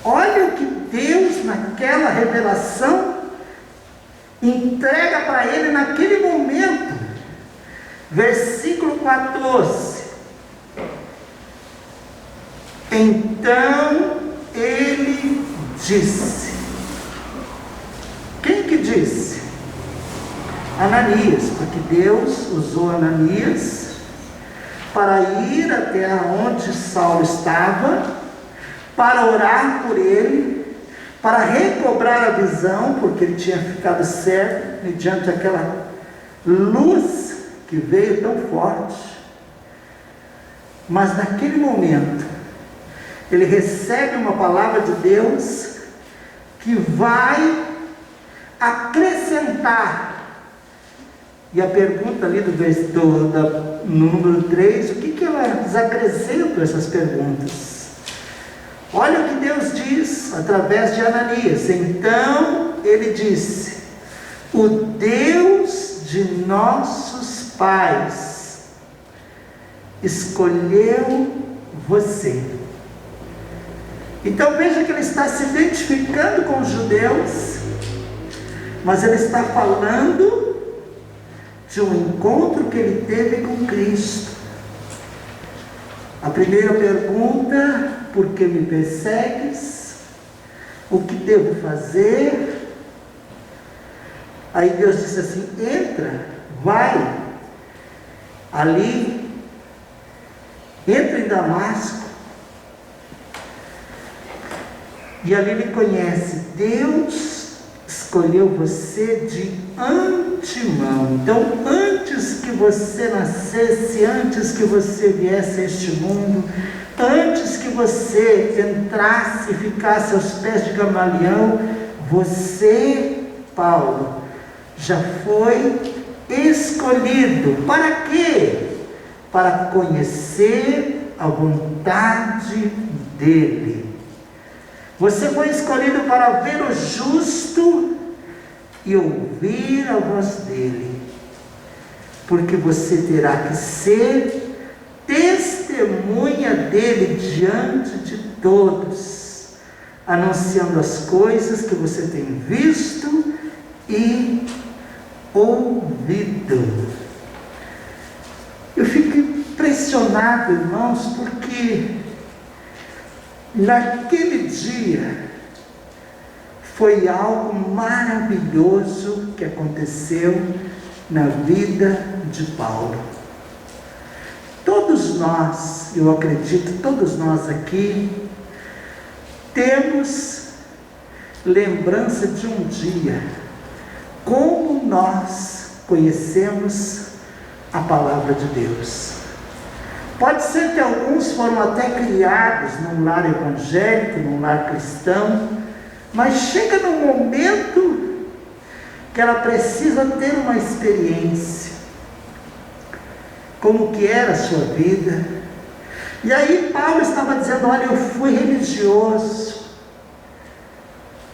Olha o que Deus, naquela revelação, entrega para ele naquele momento. Versículo 14. Então ele disse. Quem que disse? Ananias, porque Deus usou Ananias para ir até onde Saulo estava, para orar por ele, para recobrar a visão, porque ele tinha ficado cego mediante daquela luz que veio tão forte. Mas naquele momento, ele recebe uma palavra de Deus que vai acrescentar. E a pergunta ali no número 3, o que elas acrescentam essas perguntas? Olha o que Deus diz através de Ananias. Então ele disse: o Deus de nossos pais escolheu você. Então veja que ele está se identificando com os judeus, mas ele está falando de um encontro que ele teve com Cristo. A primeira pergunta: por que me persegues? O que devo fazer? Aí Deus disse assim: entra, vai ali, entra em Damasco. E ali ele conhece: Deus escolheu você de antemão. Então, antes que você nascesse, antes que você viesse a este mundo, antes que você entrasse e ficasse aos pés de Gamaliel, você, Paulo, já foi escolhido. Para quê? Para conhecer a vontade dele. Você foi escolhido para ver o justo e ouvir a voz dele, porque você terá que ser testemunha dele diante de todos, anunciando as coisas que você tem visto e ouvido. Eu fico impressionado, irmãos, porque naquele dia foi algo maravilhoso que aconteceu na vida de Paulo. Todos nós, eu acredito, todos nós aqui temos lembrança de um dia, como nós conhecemos a palavra de Deus. Pode ser que alguns foram até criados num lar evangélico, num lar cristão, mas chega num momento que ela precisa ter uma experiência, como que era a sua vida. E aí Paulo estava dizendo: olha, eu fui religioso,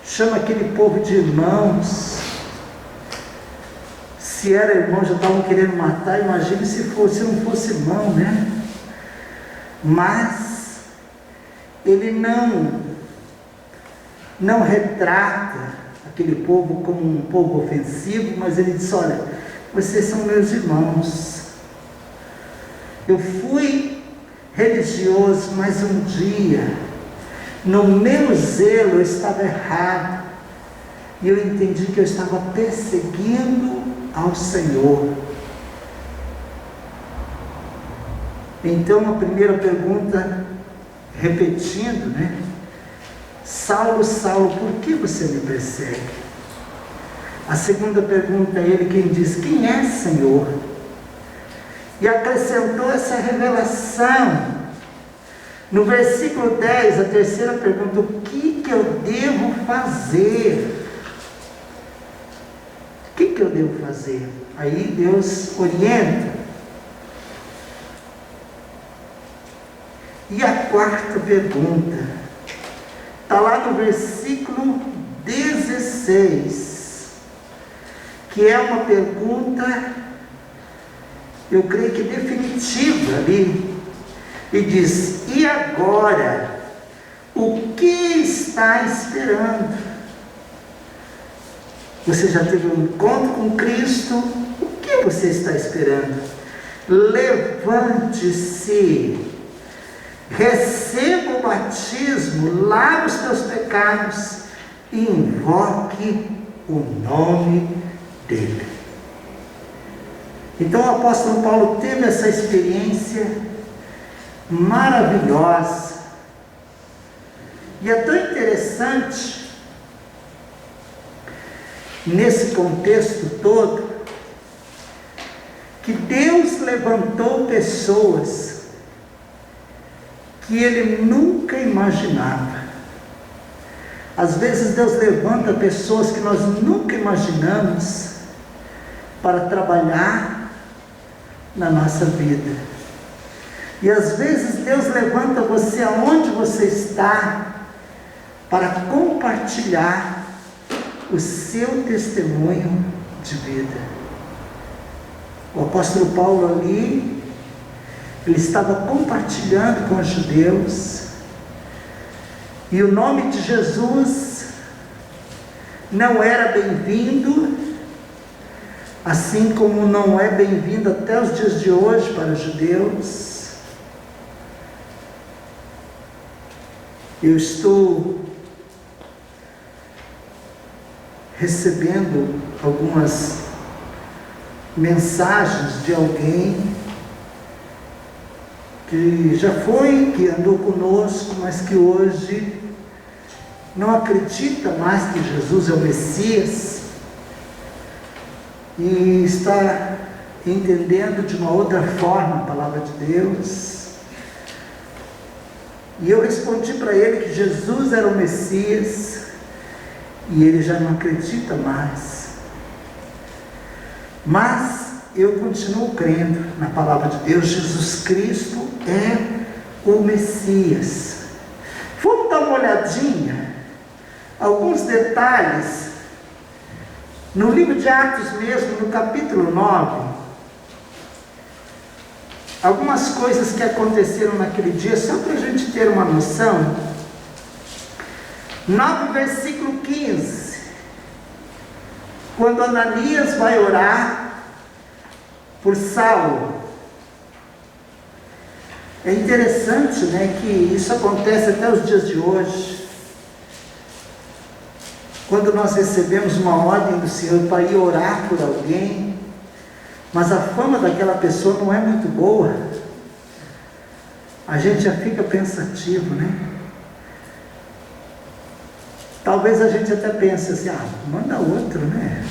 chama aquele povo de irmãos. Se era irmão, já estavam querendo matar. Imagine se não fosse irmão, né? Mas ele não retrata aquele povo como um povo ofensivo, mas ele diz: olha, vocês são meus irmãos. Eu fui religioso, mas um dia, no meu zelo, eu estava errado, e eu entendi que eu estava perseguindo ao Senhor. Então a primeira pergunta, repetindo, né? Saulo, Saulo, por que você me persegue? A segunda pergunta, ele quem diz: quem é, Senhor? E acrescentou essa revelação. No versículo 10, a terceira pergunta: o que eu devo fazer? O que eu devo fazer? Aí Deus orienta. E a quarta pergunta está lá no versículo 16, que é uma pergunta, eu creio que definitiva ali, e diz: e agora, o que está esperando? Você já teve um encontro com Cristo, o que você está esperando? Levante-se, receba o batismo, lave os teus pecados e invoque o nome dele. Então o apóstolo Paulo teve essa experiência maravilhosa, e é tão interessante nesse contexto todo que Deus levantou pessoas que ele nunca imaginava. Às vezes Deus levanta pessoas que nós nunca imaginamos para trabalhar na nossa vida. E às vezes Deus levanta você aonde você está para compartilhar o seu testemunho de vida. O apóstolo Paulo ali, ele estava compartilhando com os judeus, e o nome de Jesus não era bem-vindo, assim como não é bem-vindo até os dias de hoje para os judeus. Eu estou recebendo algumas mensagens de alguém que já foi, que andou conosco, mas que hoje não acredita mais que Jesus é o Messias e está entendendo de uma outra forma a palavra de Deus. E eu respondi para ele que Jesus era o Messias e ele já não acredita mais. Mas eu continuo crendo na palavra de Deus. Jesus Cristo é o Messias. Vamos dar uma olhadinha, alguns detalhes, no livro de Atos mesmo, no capítulo 9, algumas coisas que aconteceram naquele dia, só para a gente ter uma noção. 9, versículo 15, quando Ananias vai orar por Saulo. É interessante, né, que isso acontece até os dias de hoje. Quando nós recebemos uma ordem do Senhor para ir orar por alguém, mas a fama daquela pessoa não é muito boa, a gente já fica pensativo, né? Talvez a gente até pense assim, manda outro, né?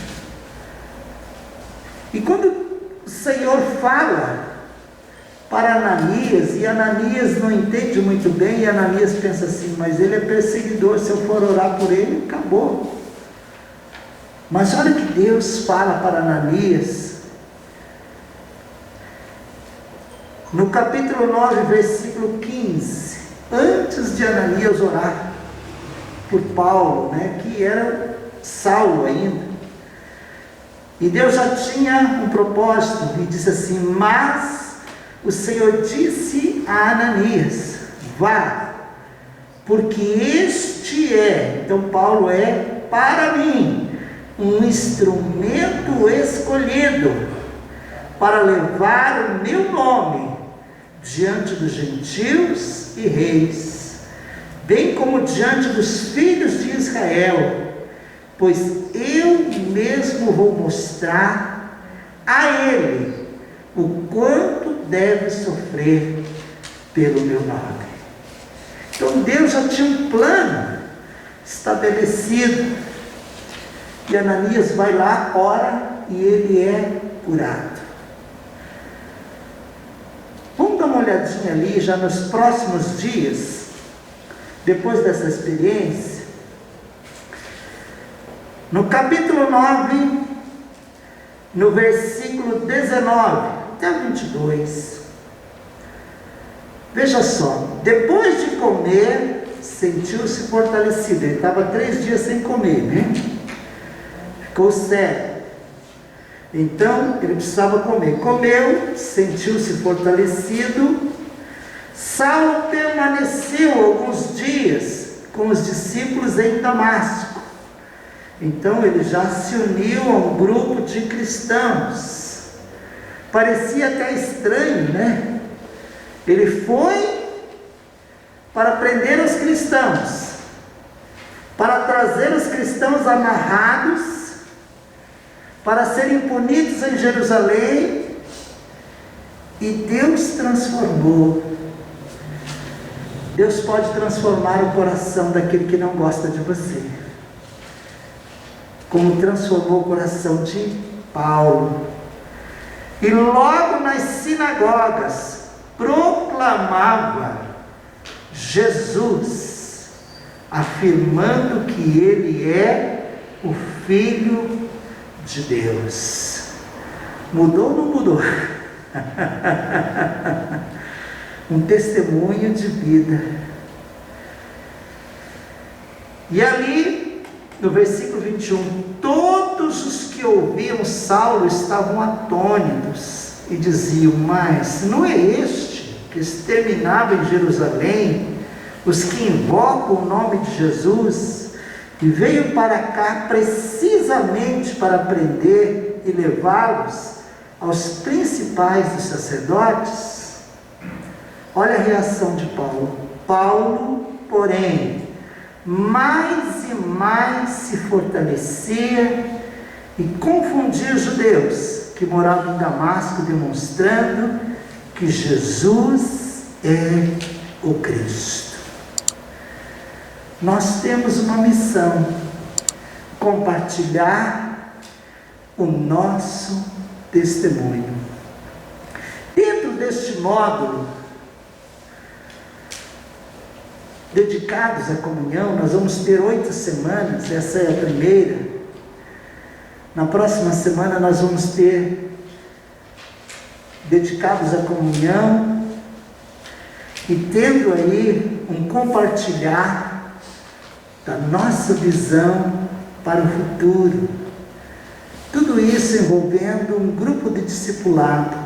E quando o Senhor fala para Ananias, e Ananias não entende muito bem, e Ananias pensa assim, mas ele é perseguidor, se eu for orar por ele, acabou. Mas olha que Deus fala para Ananias, no capítulo 9, versículo 15, antes de Ananias orar por Paulo, né, que era Saulo ainda, e Deus já tinha um propósito, e disse assim, mas o Senhor disse a Ananias, vá, porque este é, então Paulo é para mim, um instrumento escolhido, para levar o meu nome diante dos gentios e reis, bem como diante dos filhos de Israel, pois eu mesmo vou mostrar a ele o quanto deve sofrer pelo meu nome. Então Deus já tinha um plano estabelecido, e Ananias vai lá, ora, e ele é curado. Vamos dar uma olhadinha ali, já nos próximos dias, depois dessa experiência, no capítulo 9, no versículo 19 até 22, veja só, depois de comer, sentiu-se fortalecido. Ele estava 3 dias sem comer, né? Ficou sério. Então, ele precisava comer. Comeu, sentiu-se fortalecido. Saulo permaneceu alguns dias com os discípulos em Damasco. Então, ele já se uniu a um grupo de cristãos. Parecia até estranho, né? Ele foi para prender os cristãos, para trazer os cristãos amarrados, para serem punidos em Jerusalém, e Deus transformou. Deus pode transformar o coração daquele que não gosta de você, como transformou o coração de Paulo. E logo nas sinagogas proclamava Jesus, afirmando que ele é o Filho de Deus. Mudou ou não mudou? Um testemunho de vida. E ali, no versículo 21, todos os que ouviam Saulo estavam atônitos e diziam: mas não é este que exterminava em Jerusalém os que invocam o nome de Jesus e veio para cá precisamente para prender e levá-los aos principais dos sacerdotes? Olha a reação de Paulo. Paulo, porém, mais e mais se fortalecia e confundia os judeus que moravam em Damasco, demonstrando que Jesus é o Cristo. Nós temos uma missão: compartilhar o nosso testemunho. Dentro deste módulo, dedicados à comunhão, nós vamos ter 8 semanas, essa é a primeira. Na próxima semana nós vamos ter dedicados à comunhão e tendo aí um compartilhar da nossa visão para o futuro. Tudo isso envolvendo um grupo de discipulado.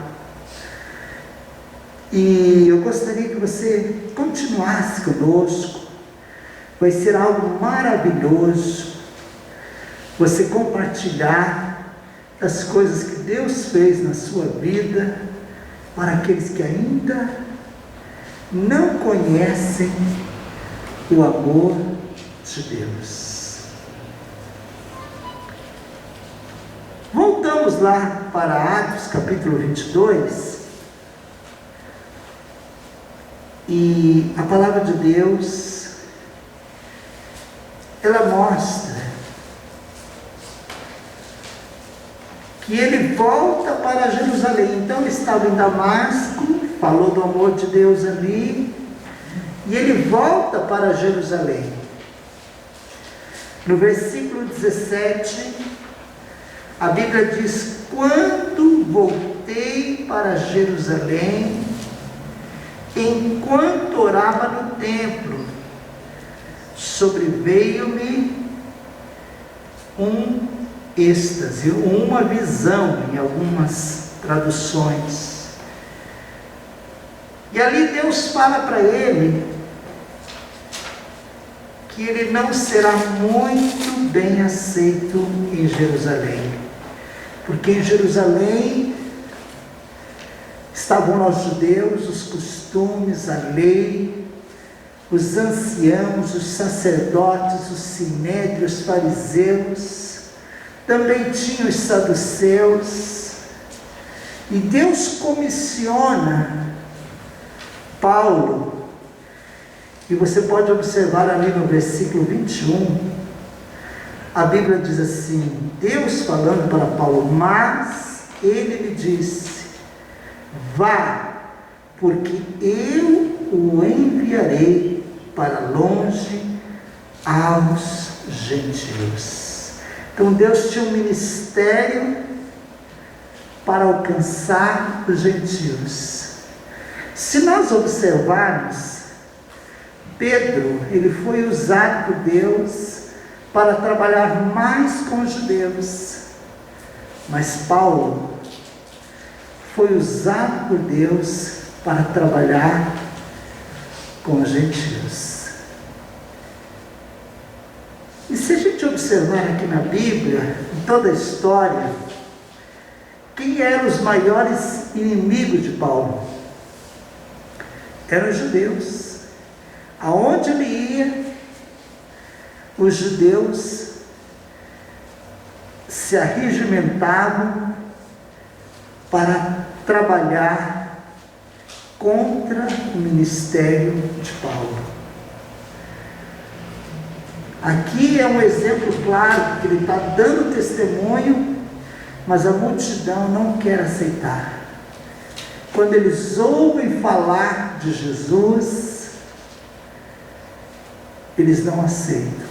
E eu gostaria que você continuasse conosco. Vai ser algo maravilhoso você compartilhar as coisas que Deus fez na sua vida para aqueles que ainda não conhecem o amor de Deus. Voltamos lá para Atos capítulo 22. E a palavra de Deus, ela mostra que ele volta para Jerusalém. Então ele estava em Damasco, falou do amor de Deus ali, e ele volta para Jerusalém. No versículo 17, a Bíblia diz: quando voltei para Jerusalém, enquanto orava no templo, sobreveio-me um êxtase, uma visão, em algumas traduções. E ali Deus fala para ele que ele não será muito bem aceito em Jerusalém, porque em Jerusalém estavam os judeus, os costumes, a lei, os anciãos, os sacerdotes, os sinédrios, os fariseus, também tinham os saduceus. E Deus comissiona Paulo, e você pode observar ali no versículo 21, a Bíblia diz assim, Deus falando para Paulo: mas ele me disse: vá, porque eu o enviarei para longe aos gentios. Então Deus tinha um ministério para alcançar os gentios. Se nós observarmos, Pedro, ele foi usado por Deus para trabalhar mais com os judeus, mas Paulo foi usado por Deus para trabalhar com os gentios. E se a gente observar aqui na Bíblia, em toda a história, quem eram os maiores inimigos de Paulo? Eram os judeus. Aonde ele ia, os judeus se arregimentavam para trabalhar contra o ministério de Paulo. Aqui é um exemplo claro, que ele está dando testemunho, mas a multidão não quer aceitar. Quando eles ouvem falar de Jesus, eles não aceitam.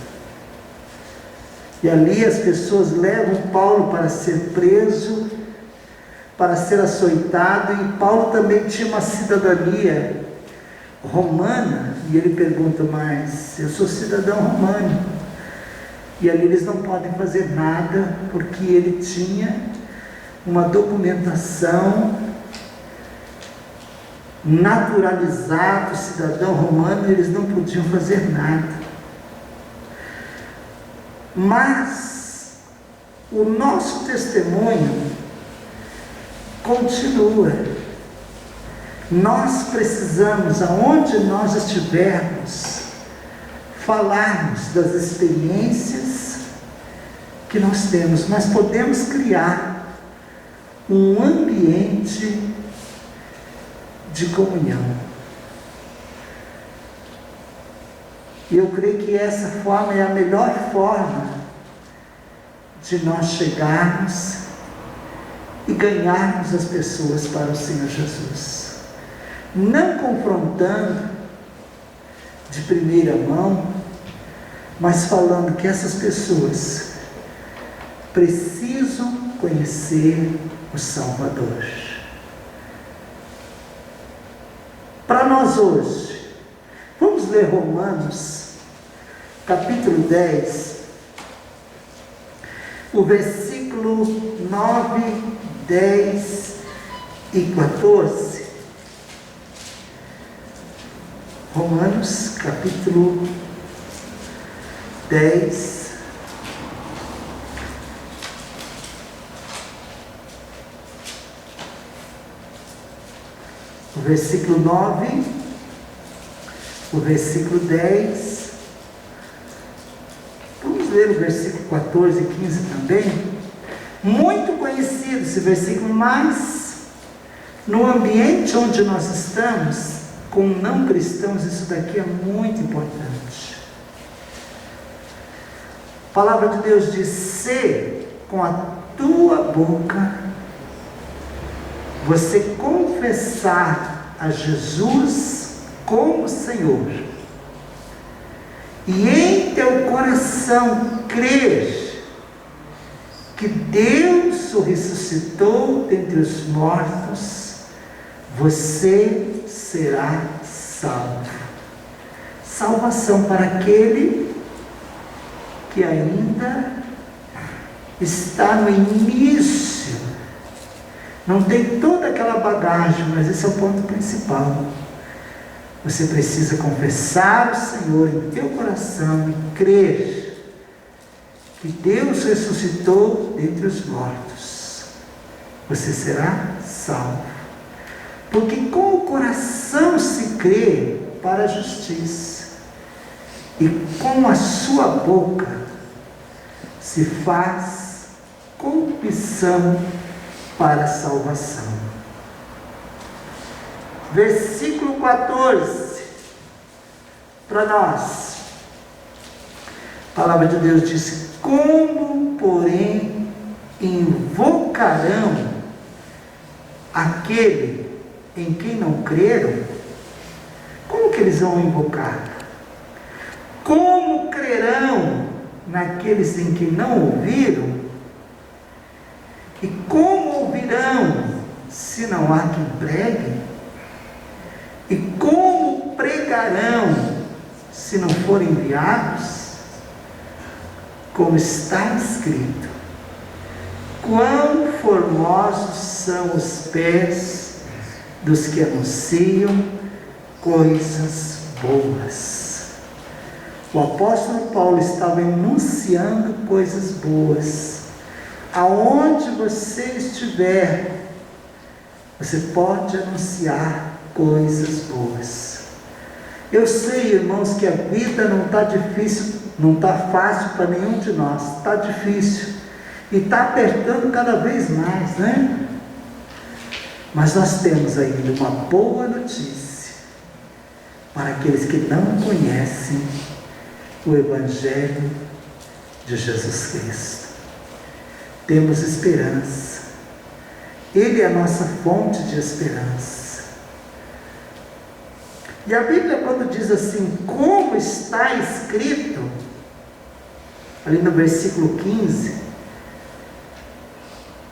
E ali as pessoas levam Paulo para ser preso, para ser açoitado, e Paulo também tinha uma cidadania romana, e ele pergunta, mas eu sou cidadão romano. E ali eles não podem fazer nada, porque ele tinha uma documentação, naturalizado, cidadão romano, e eles não podiam fazer nada. Mas o nosso testemunho continua. Nós precisamos, aonde nós estivermos, falarmos das experiências que nós temos. Nós podemos criar um ambiente de comunhão. E eu creio que essa forma é a melhor forma de nós chegarmos e ganharmos as pessoas para o Senhor Jesus. Não confrontando de primeira mão, mas falando que essas pessoas precisam conhecer o Salvador. Para nós hoje, vamos ler Romanos, capítulo 10, o versículo 9, 10 e 14. Romanos, capítulo 10, o versículo 9, o versículo 10, vamos ler o versículo 14 e 15 também. Muito conhecido esse versículo, mas no ambiente onde nós estamos, com não cristãos, isso daqui é muito importante. A palavra de Deus diz: se com a tua boca você confessar a Jesus como Senhor, e em teu coração crer que Deus o ressuscitou dentre os mortos, você será salvo. Salvação para aquele que ainda está no início, não tem toda aquela bagagem, mas esse é o ponto principal. Você precisa confessar o Senhor em teu coração e crer que Deus ressuscitou dentre os mortos. Você será salvo. Porque com o coração se crê para a justiça, e com a sua boca se faz confissão para a salvação. Versículo 14, para nós. A palavra de Deus diz: como, porém, invocarão aquele em quem não creram? Como que eles vão invocar? Como crerão naqueles em que não ouviram? E como ouvirão se não há quem pregue? E como pregarão se não forem enviados? Como está escrito: quão formosos são os pés dos que anunciam coisas boas. O apóstolo Paulo estava enunciando coisas boas. Aonde você estiver, você pode anunciar coisas boas. Eu sei, irmãos, que a vida não está difícil, não está fácil para nenhum de nós, está difícil, e está apertando cada vez mais, né? Mas nós temos ainda uma boa notícia para aqueles que não conhecem o Evangelho de Jesus Cristo. Temos esperança. Ele é a nossa fonte de esperança. E a Bíblia, quando diz assim, como está escrito, ali no versículo 15,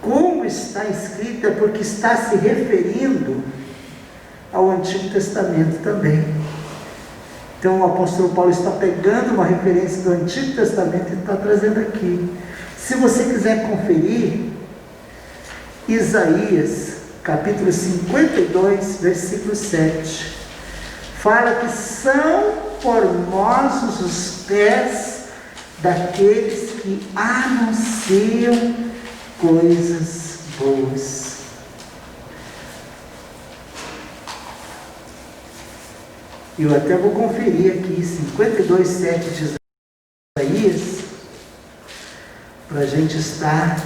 como está escrito é porque está se referindo ao Antigo Testamento também. Então o apóstolo Paulo está pegando uma referência do Antigo Testamento e está trazendo aqui. Se você quiser conferir, Isaías, capítulo 52, versículo 7, fala que são formosos os pés daqueles que anunciam coisas boas. Eu até vou conferir aqui, 52, 7 de Isaías, para a gente estar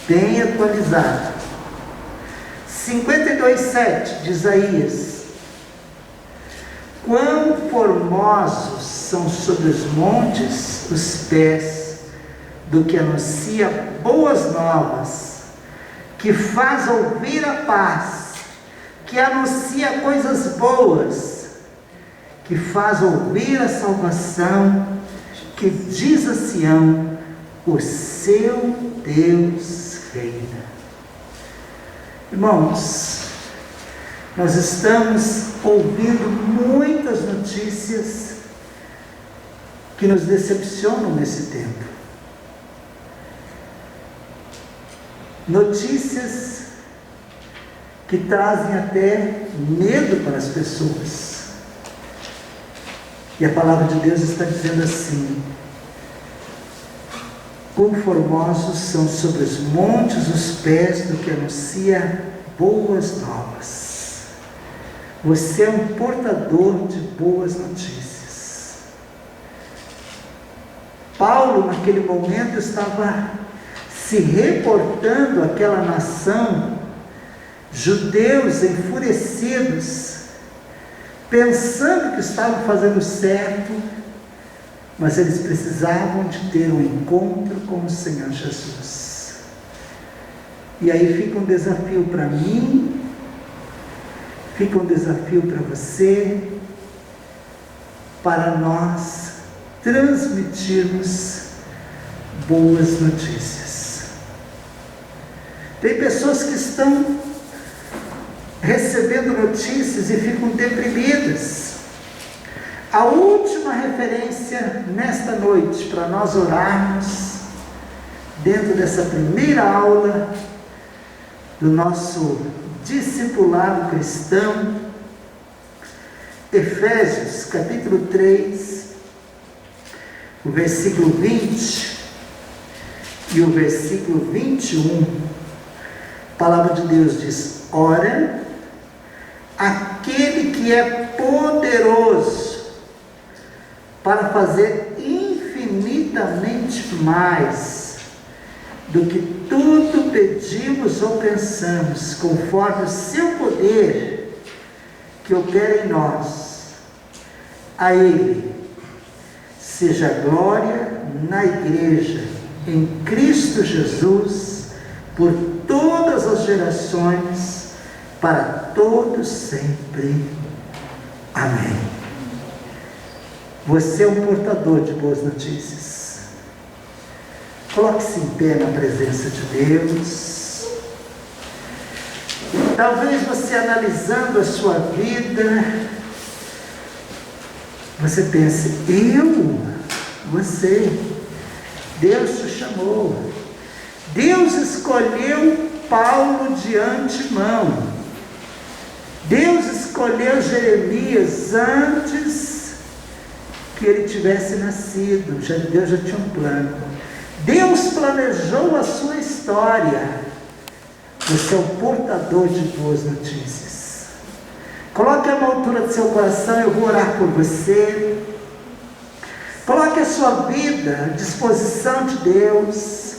bem atualizado. 52, 7 de Isaías. Quão formosos são sobre os montes os pés do que anuncia boas novas, que faz ouvir a paz, que anuncia coisas boas, que faz ouvir a salvação, que diz a Sião, o seu Deus reina. Irmãos, nós estamos ouvindo muitas notícias que nos decepcionam nesse tempo. Notícias que trazem até medo para as pessoas. E a palavra de Deus está dizendo assim: quão formosos são sobre os montes os pés do que anuncia boas novas. Você é um portador de boas notícias. Paulo, naquele momento, estava se reportando àquela nação, judeus enfurecidos, pensando que estavam fazendo certo, mas eles precisavam de ter um encontro com o Senhor Jesus. E aí fica um desafio para mim, fica um desafio para você, para nós transmitirmos boas notícias. Tem pessoas que estão recebendo notícias e ficam deprimidas. A última referência nesta noite para nós orarmos, dentro dessa primeira aula do nosso discipulado cristão, Efésios capítulo 3, o versículo 20 e o versículo 21, a palavra de Deus diz: ora, aquele que é poderoso para fazer infinitamente mais do que tudo pedimos ou pensamos, conforme o seu poder que opera em nós. A Ele seja a glória na igreja, em Cristo Jesus, por todas as gerações, para todos sempre. Amém. Você é um portador de boas notícias. Coloque-se em pé na presença de Deus. Talvez você, analisando a sua vida, você pense: você, Deus te chamou. Deus escolheu Paulo de antemão. Deus escolheu Jeremias antes que ele tivesse nascido. Deus já tinha um plano. Deus planejou a sua história. Você é o portador de boas notícias. Coloque a mão à altura do seu coração, eu vou orar por você. Coloque a sua vida à disposição de Deus.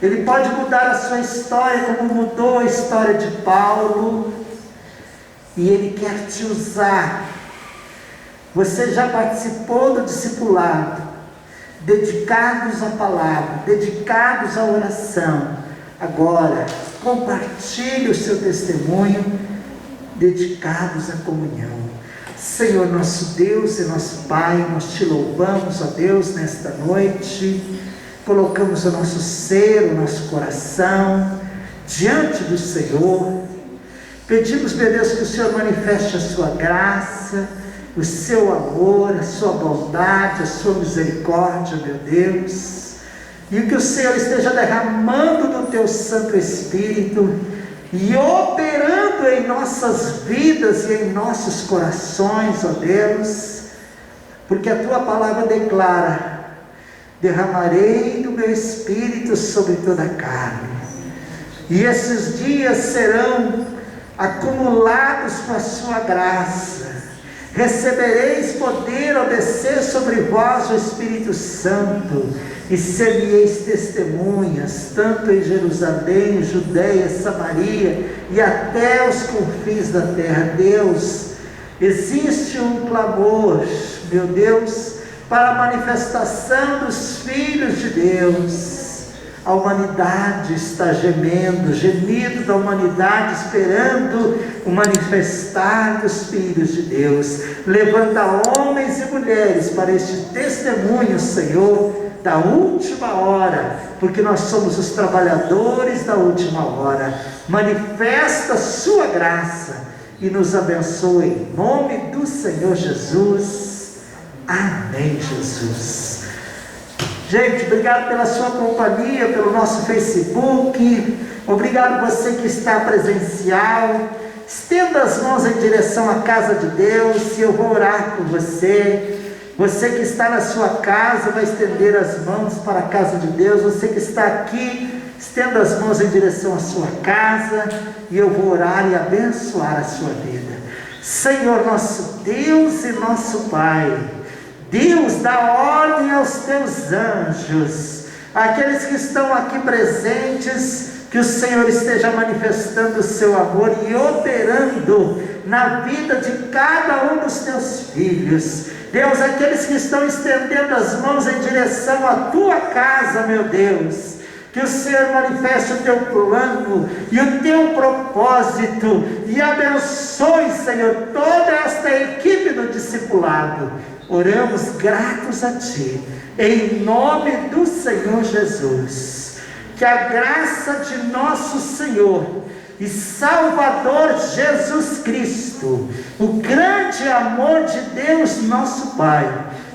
Ele pode mudar a sua história como mudou a história de Paulo. E Ele quer te usar. Você já participou do discipulado, dedicados à palavra, dedicados à oração. Agora, compartilhe o seu testemunho, dedicados à comunhão. Senhor nosso Deus e nosso Pai, nós te louvamos, ó Deus, nesta noite, colocamos o nosso ser, o nosso coração diante do Senhor, pedimos, meu Deus, que o Senhor manifeste a sua graça, o seu amor, a sua bondade, a sua misericórdia, meu Deus, e que o Senhor esteja derramando do teu Santo Espírito e operando em nossas vidas e em nossos corações, ó Deus, porque a tua palavra declara: derramarei do meu Espírito sobre toda a carne, e esses dias serão acumulados com a sua graça, recebereis poder ao descer sobre vós o Espírito Santo, e ser-me-eis testemunhas, tanto em Jerusalém, Judeia, Samaria e até os confins da terra. Deus, existe um clamor, meu Deus, para a manifestação dos filhos de Deus. A humanidade está gemendo, gemido da humanidade, esperando o manifestar dos filhos de Deus. Levanta homens e mulheres para este testemunho, Senhor, da última hora, porque nós somos os trabalhadores da última hora. Manifesta a sua graça e nos abençoe em nome do Senhor Jesus. Amém, Jesus. Gente, obrigado pela sua companhia, pelo nosso Facebook, obrigado você que está presencial. Estenda as mãos em direção à casa de Deus e eu vou orar por você. Você que está na sua casa vai estender as mãos para a casa de Deus. Você que está aqui, estenda as mãos em direção à sua casa e eu vou orar e abençoar a sua vida. Senhor nosso Deus e nosso Pai, Deus, dá ordem aos teus anjos, aqueles que estão aqui presentes, que o Senhor esteja manifestando o seu amor e operando na vida de cada um dos teus filhos. Deus, aqueles que estão estendendo as mãos em direção à tua casa, meu Deus, que o Senhor manifeste o teu plano e o teu propósito e abençoe, Senhor, toda esta equipe do discipulado. Oramos gratos a Ti, em nome do Senhor Jesus. Que a graça de nosso Senhor e Salvador Jesus Cristo, o grande amor de Deus nosso Pai,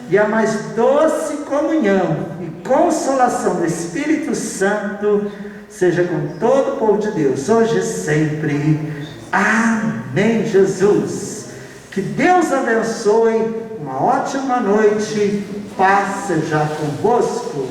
e a mais doce comunhão e consolação do Espírito Santo, seja com todo o povo de Deus, hoje e sempre. Amém, Jesus. Que Deus abençoe. Uma ótima noite, paz seja convosco.